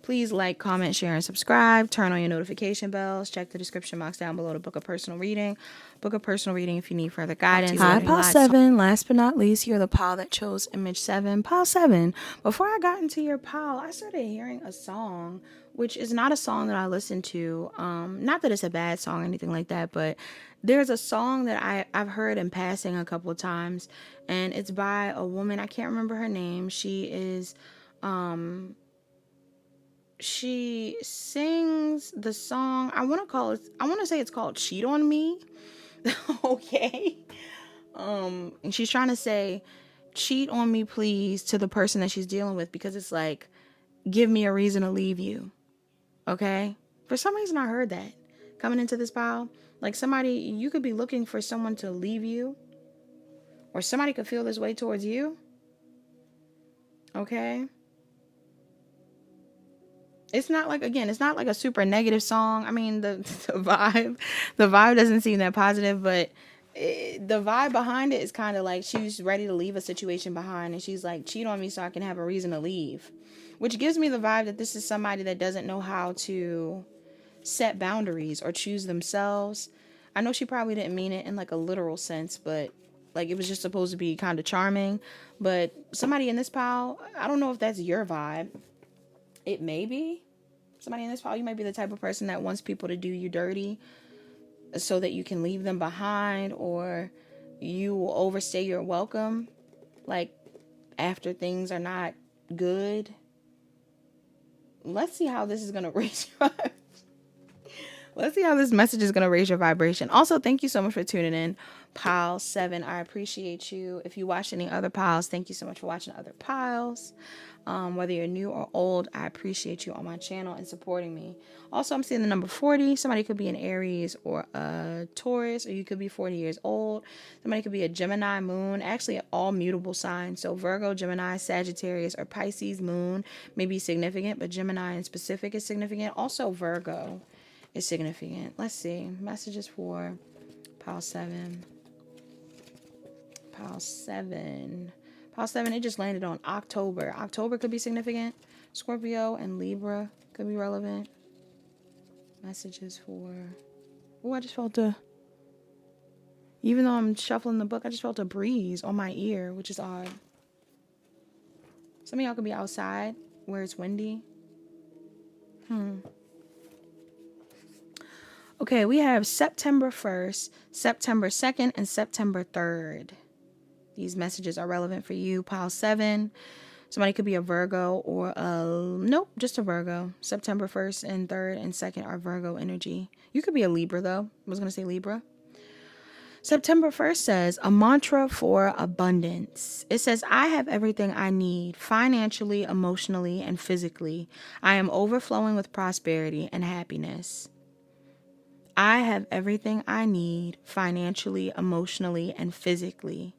Please like, comment, share, and subscribe. Turn on your notification bells. Check the description box down below to book a personal reading. Book a personal reading if you need further guidance. Hi, pile 7. Last but not least, you're the pile that chose image 7. Pile 7. Before I got into your pile, I started hearing a song, which is not a song that I listen to. Not that it's a bad song or anything like that, but there's a song that I've heard in passing a couple of times, and it's by a woman. I can't remember her name. She sings the song. I want to say it's called Cheat on Me. Okay. And she's trying to say, cheat on me, please, to the person that she's dealing with, because it's like, give me a reason to leave you. Okay. For some reason, I heard that coming into this pile. Like, you could be looking for someone to leave you, or somebody could feel this way towards you. Okay. It's not like a super negative song. I mean, the vibe doesn't seem that positive, but the vibe behind it is kind of like she's ready to leave a situation behind, and she's like, cheat on me so I can have a reason to leave, which gives me the vibe that this is somebody that doesn't know how to set boundaries or choose themselves. I know she probably didn't mean it in like a literal sense, but like it was just supposed to be kind of charming. But somebody in this pile, I don't know if that's your vibe. It may be. Somebody in this pile, you might be the type of person that wants people to do you dirty so that you can leave them behind, or you will overstay your welcome. Like after things are not good. Let's see how this is going to raise your Let's see how this message is going to raise your vibration. Also, thank you so much for tuning in. Pile 7, I appreciate you. If you watch any other piles, thank you so much for watching other piles. Whether you're new or old, I appreciate you on my channel and supporting me. Also, I'm seeing the number 40. Somebody could be an Aries or a Taurus, or you could be 40 years old. Somebody could be a Gemini moon, actually all mutable signs. So Virgo, Gemini, Sagittarius, or Pisces moon may be significant, but Gemini in specific is significant. Also Virgo is significant. Let's see. Messages for pile 7. Pile 7. Pile 7, it just landed on October. October could be significant. Scorpio and Libra could be relevant. Messages for... Oh, I just felt a... Even though I'm shuffling the book, I just felt a breeze on my ear, which is odd. Some of y'all could be outside where it's windy. Okay, we have September 1st, September 2nd, and September 3rd. These messages are relevant for you. Pile 7. Somebody could be a Virgo or nope, just a Virgo. September 1st and 3rd and 2nd are Virgo energy. You could be a Libra though. I was going to say Libra. September 1st says a mantra for abundance. It says, I have everything I need financially, emotionally, and physically. I am overflowing with prosperity and happiness. I have everything I need financially, emotionally, and physically.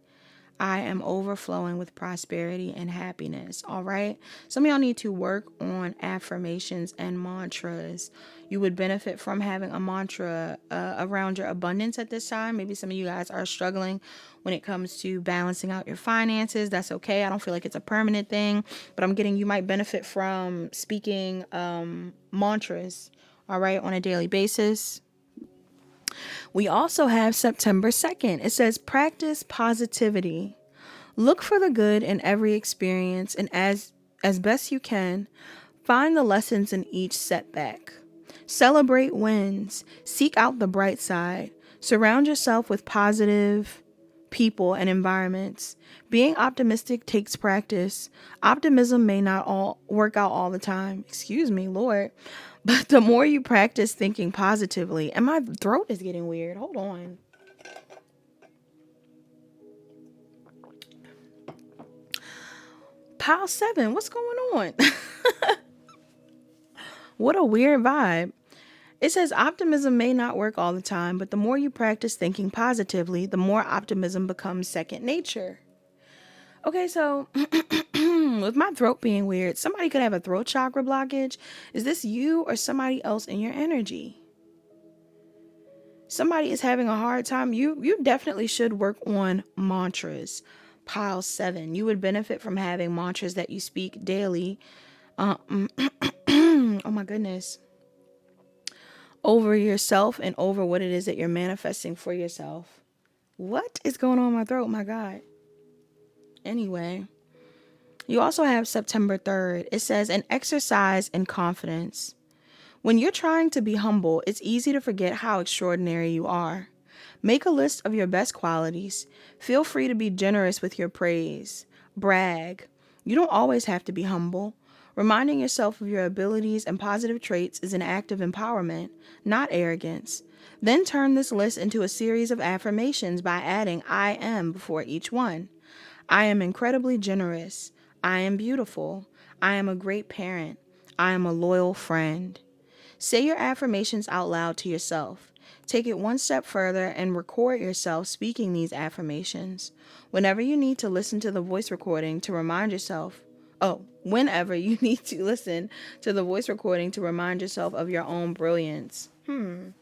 I am overflowing with prosperity and happiness. All right. Some of y'all need to work on affirmations and mantras. You would benefit from having a mantra around your abundance at this time. Maybe some of you guys are struggling when it comes to balancing out your finances. That's okay. I don't feel like it's a permanent thing, but I'm getting you might benefit from speaking mantras. All right. On a daily basis. We also have September 2nd. It says practice positivity. Look for the good in every experience, and as best you can, find the lessons in each setback. Celebrate wins. Seek out the bright side. Surround yourself with positive people and environments. Being optimistic takes practice. Optimism may not all work out all the time. Excuse me, Lord. But the more you practice thinking positively, and my throat is getting weird. Hold on. Pile 7, what's going on? What a weird vibe. It says optimism may not work all the time, but the more you practice thinking positively, the more optimism becomes second nature. Okay, so with my throat being weird, somebody could have a throat chakra blockage. Is this you or somebody else in your energy? Somebody is having a hard time. You definitely should work on mantras. Pile 7. You would benefit from having mantras that you speak daily. Oh my goodness. Over yourself and over what it is that you're manifesting for yourself. What is going on in my throat? My God. Anyway, you also have September 3rd. It says an exercise in confidence. When you're trying to be humble, it's easy to forget how extraordinary you are. Make a list of your best qualities. Feel free to be generous with your praise. Brag. You don't always have to be humble. Reminding yourself of your abilities and positive traits is an act of empowerment, not arrogance. Then turn this list into a series of affirmations by adding I am before each one. I am incredibly generous. I am beautiful. I am a great parent. I am a loyal friend. Say your affirmations out loud to yourself. Take it one step further and record yourself speaking these affirmations. Whenever you need to listen to the voice recording to remind yourself of your own brilliance. Some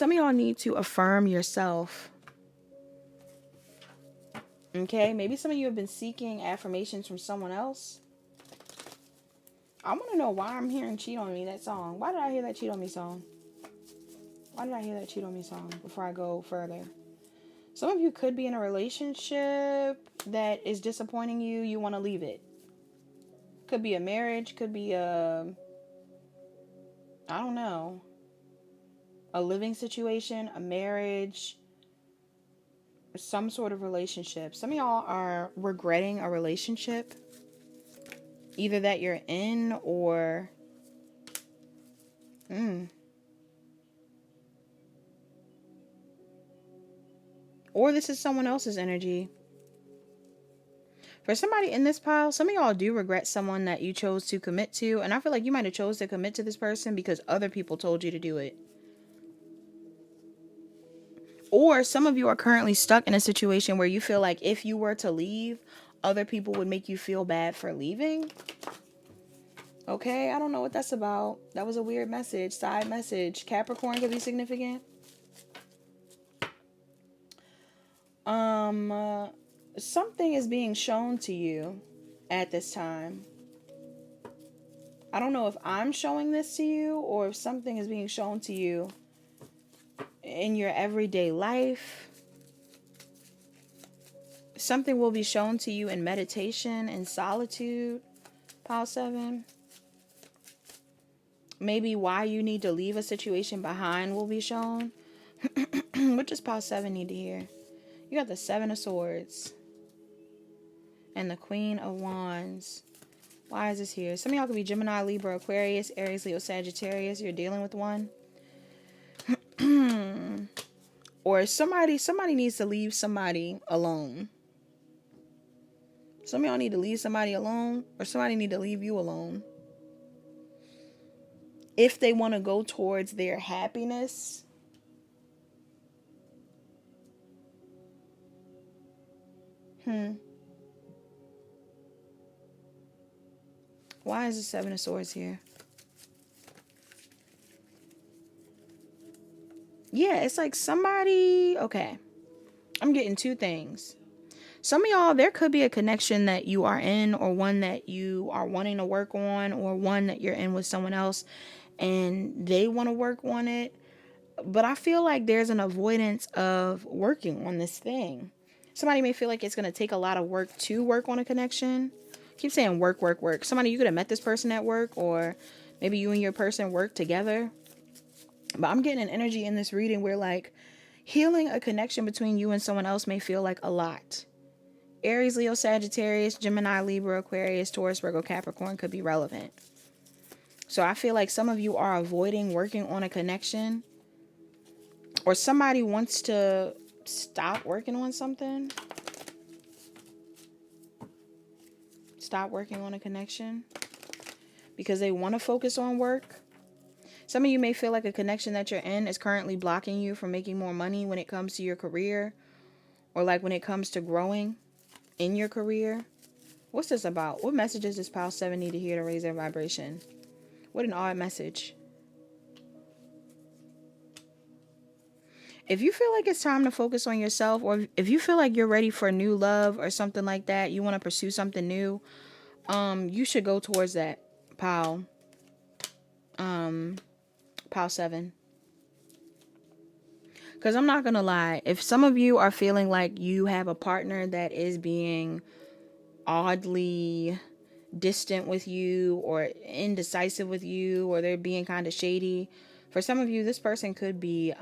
of y'all need to affirm yourself. Okay, maybe some of you have been seeking affirmations from someone else. I want to know why I'm hearing Cheat on Me, that song. Why did I hear that Cheat on Me song? Why did I hear that Cheat on Me song before I go further? Some of you could be in a relationship that is disappointing you. You want to leave it. Could be a marriage. Could be I don't know, a living situation, a marriage, some sort of relationship. Some of y'all are regretting a relationship, either that you're in or or this is someone else's energy. For somebody in this pile, some of y'all do regret someone that you chose to commit to, and I feel like you might have chose to commit to this person because other people told you to do it. Or some of you are currently stuck in a situation where you feel like if you were to leave, other people would make you feel bad for leaving. Okay, I don't know what that's about. That was a weird message, side message. Capricorn could be significant. Something is being shown to you at this time. I don't know if I'm showing this to you or if something is being shown to you in your everyday life. Something will be shown to you in meditation and solitude, Pile 7. Maybe why you need to leave a situation behind will be shown. What does Pile 7 need to hear? You got the 7 of Swords and the Queen of Wands. Why is this here? Some of y'all could be Gemini, Libra, Aquarius, Aries, Leo, Sagittarius. You're dealing with one. Or somebody needs to leave somebody alone. Some of y'all need to leave somebody alone, or somebody need to leave you alone. If they want to go towards their happiness. Why is the 7 of Swords here? Yeah, it's like somebody... Okay. I'm getting two things. Some of y'all, there could be a connection that you are in, or one that you are wanting to work on, or one that you're in with someone else and they want to work on it. But I feel like there's an avoidance of working on this thing. Somebody may feel like it's going to take a lot of work to work on a connection. Keep saying work, work, work. Somebody, you could have met this person at work, or maybe you and your person work together. But I'm getting an energy in this reading where like healing a connection between you and someone else may feel like a lot. Aries, Leo, Sagittarius, Gemini, Libra, Aquarius, Taurus, Virgo, Capricorn could be relevant. So I feel like some of you are avoiding working on a connection, or somebody wants to stop working on something. Stop working on a connection because they want to focus on work. Some of you may feel like a connection that you're in is currently blocking you from making more money when it comes to your career, or like when it comes to growing in your career. What's this about? What messages does Pile 7 need to hear to raise their vibration? What an odd message. If you feel like it's time to focus on yourself, or if you feel like you're ready for new love or something like that, you want to pursue something new, you should go towards that, Pile 7. Because I'm not going to lie, if some of you are feeling like you have a partner that is being oddly distant with you or indecisive with you, or they're being kind of shady, for some of you, this person could be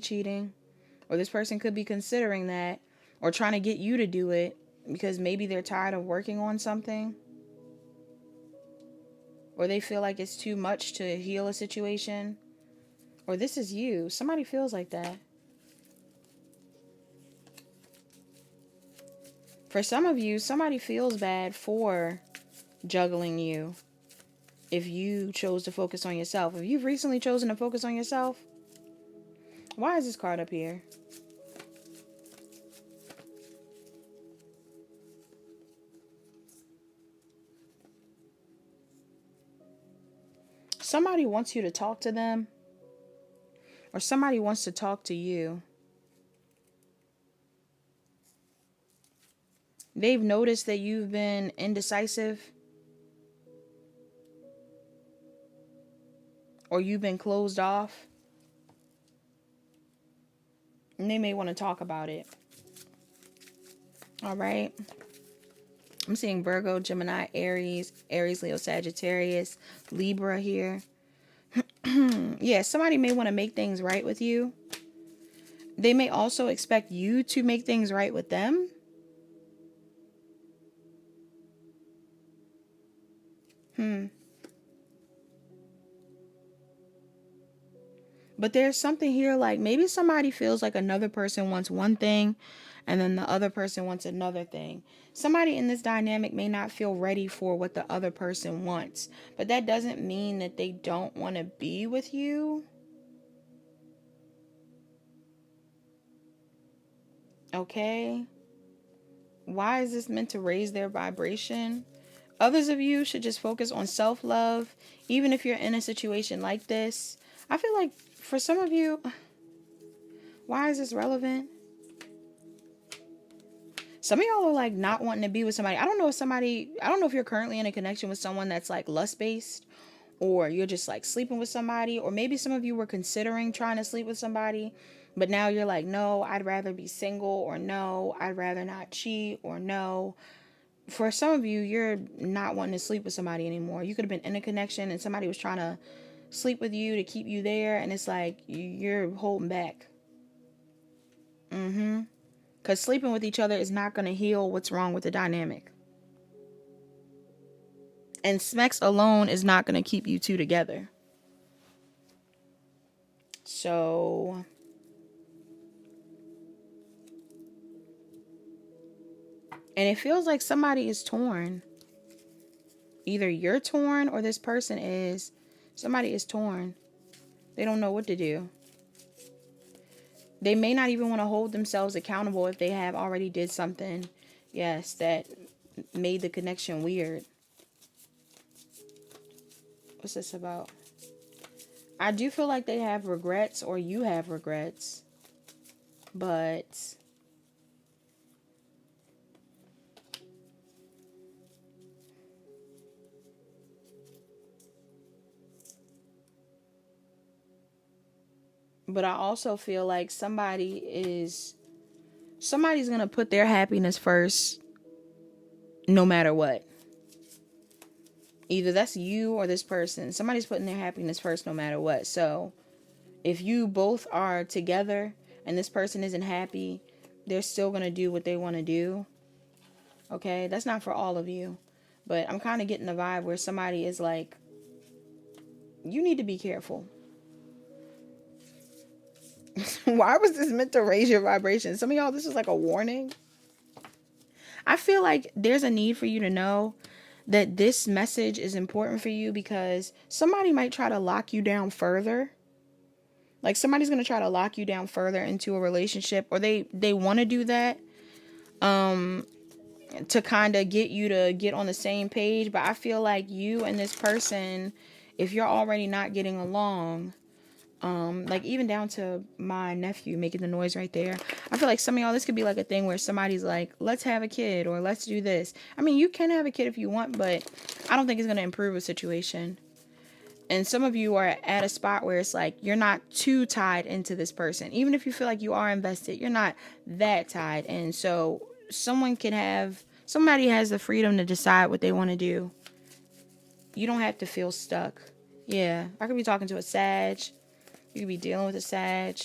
cheating, or this person could be considering that, or trying to get you to do it because maybe they're tired of working on something, or they feel like it's too much to heal a situation, or this is you. Somebody feels like that. For some of you, somebody feels bad for juggling you if you chose to focus on yourself. If you've recently chosen to focus on yourself, why is this card up here? Somebody wants you to talk to them, or somebody wants to talk to you. They've noticed that you've been indecisive. or you've been closed off, and they may want to talk about it. All right. I'm seeing Virgo, Gemini, Aries, Leo, Sagittarius, Libra here. Yeah, somebody may want to make things right with you. They may also expect you to make things right with them. But there's something here like maybe somebody feels like another person wants one thing and then the other person wants another thing. Somebody in this dynamic may not feel ready for what the other person wants, but that doesn't mean that they don't want to be with you. Okay? Why is this meant to raise their vibration? Others of you should just focus on self-love, even if you're in a situation like this. I feel like for some of you, why is this relevant? Some of y'all are like not wanting to be with somebody. I don't know if you're currently in a connection with someone that's like lust-based, or you're just like sleeping with somebody, or maybe some of you were considering trying to sleep with somebody, but now you're like, no, I'd rather be single, or no, I'd rather not cheat, or no. For some of you, you're not wanting to sleep with somebody anymore. You could have been in a connection and somebody was trying to sleep with you to keep you there, and it's like you're holding back. Because sleeping with each other is not going to heal what's wrong with the dynamic. And sex alone is not going to keep you two together. So and it feels like somebody is torn. Either you're torn or this person is. Somebody is torn. They don't know what to do. They may not even want to hold themselves accountable if they have already did something, yes, that made the connection weird. What's this about? I do feel like they have regrets, or you have regrets. But I also feel like somebody's going to put their happiness first no matter what. Either that's you or this person. Somebody's putting their happiness first no matter what. So if you both are together and this person isn't happy, they're still going to do what they want to do. Okay? That's not for all of you. But I'm kind of getting the vibe where somebody is like, you need to be careful. Why was this meant to raise your vibration? Some of y'all, this is like a warning. I feel like there's a need for you to know that this message is important for you, because somebody might try to lock you down further. Like somebody's going to try to lock you down further into a relationship, or they want to do that to kind of get you to get on the same page. But I feel like you and this person, if you're already not getting along, like even down to my nephew making the noise right there, I feel like some of y'all, this could be like a thing where somebody's like, let's have a kid, or let's do this. I mean, you can have a kid if you want, but I don't think it's going to improve a situation. And some of you are at a spot where it's like you're not too tied into this person. Even if you feel like you are invested, you're not that tied. And so somebody has the freedom to decide what they want to do. You don't have to feel stuck. Yeah, I could be talking to a Sag. You could be dealing with a Sag.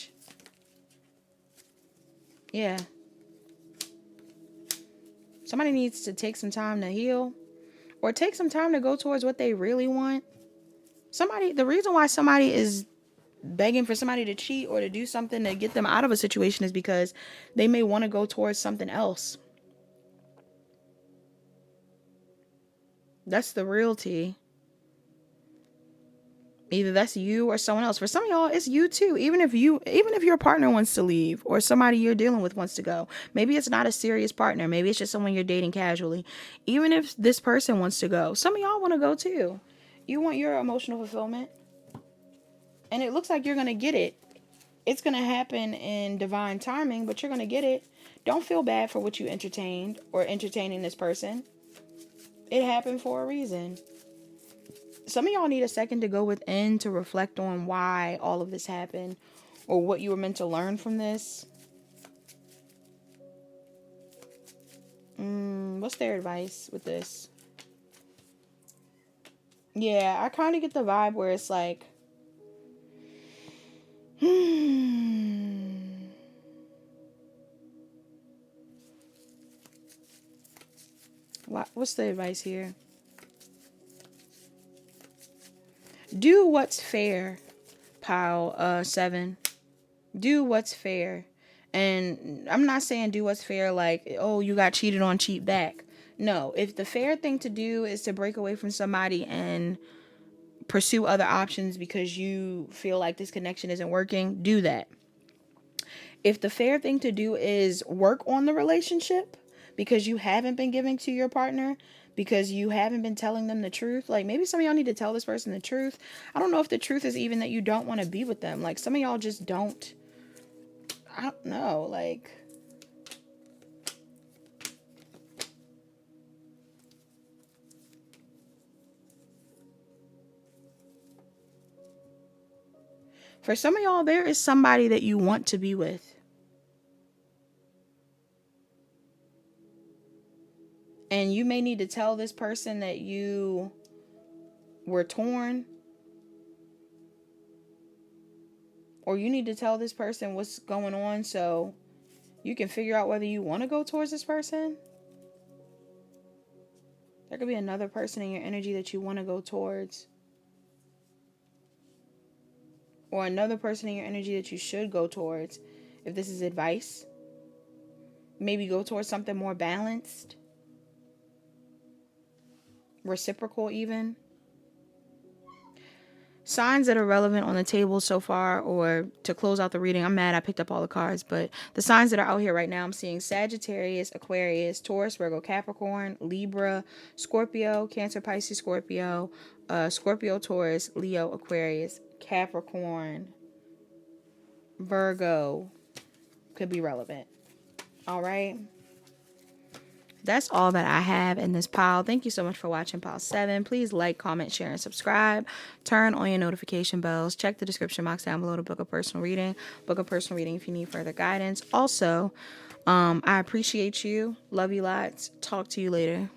Yeah. Somebody needs to take some time to heal, or take some time to go towards what they really want. The reason why somebody is begging for somebody to cheat or to do something to get them out of a situation is because they may want to go towards something else. That's the reality. Either that's you or someone else. For some of y'all, it's you too. Even if your partner wants to leave, or somebody you're dealing with wants to go. Maybe it's not a serious partner. Maybe it's just someone you're dating casually. Even if this person wants to go, some of y'all want to go too. You want your emotional fulfillment. And it looks like you're going to get it. It's going to happen in divine timing, but you're going to get it. Don't feel bad for what you entertained or entertaining this person. It happened for a reason. Some of y'all need a second to go within to reflect on why all of this happened or what you were meant to learn from this. What's their advice with this? Yeah, I kind of get the vibe where it's like, what's the advice here? Do what's fair, pile 7. Do what's fair. And I'm not saying do what's fair like, oh, you got cheated on, cheat back. No, if the fair thing to do is to break away from somebody and pursue other options because you feel like this connection isn't working, do that. If the fair thing to do is work on the relationship because you haven't been giving to your partner, because you haven't been telling them the truth, like maybe some of y'all need to tell this person the truth. I don't know if the truth is even that you don't want to be with them. Like some of y'all just don't. I don't know. Like, for some of y'all, there is somebody that you want to be with. And you may need to tell this person that you were torn. Or you need to tell this person what's going on so you can figure out whether you want to go towards this person. There could be another person in your energy that you want to go towards. Or another person in your energy that you should go towards. If this is advice, maybe go towards something more balanced. Reciprocal even. Signs that are relevant on the table so far, or to close out the reading. I'm mad I picked up all the cards, but the signs that are out here right now, I'm seeing Sagittarius, Aquarius, Taurus, Virgo, Capricorn, Libra, Scorpio, Cancer, Pisces, Scorpio, Scorpio, Taurus, Leo, Aquarius, Capricorn, Virgo could be relevant. All right. That's all that I have in this pile. Thank you so much for watching pile 7. Please like, comment, share, and subscribe. Turn on your notification bells. Check the description box down below to book a personal reading. Book a personal reading if you need further guidance. Also, I appreciate you. Love you lots. Talk to you later.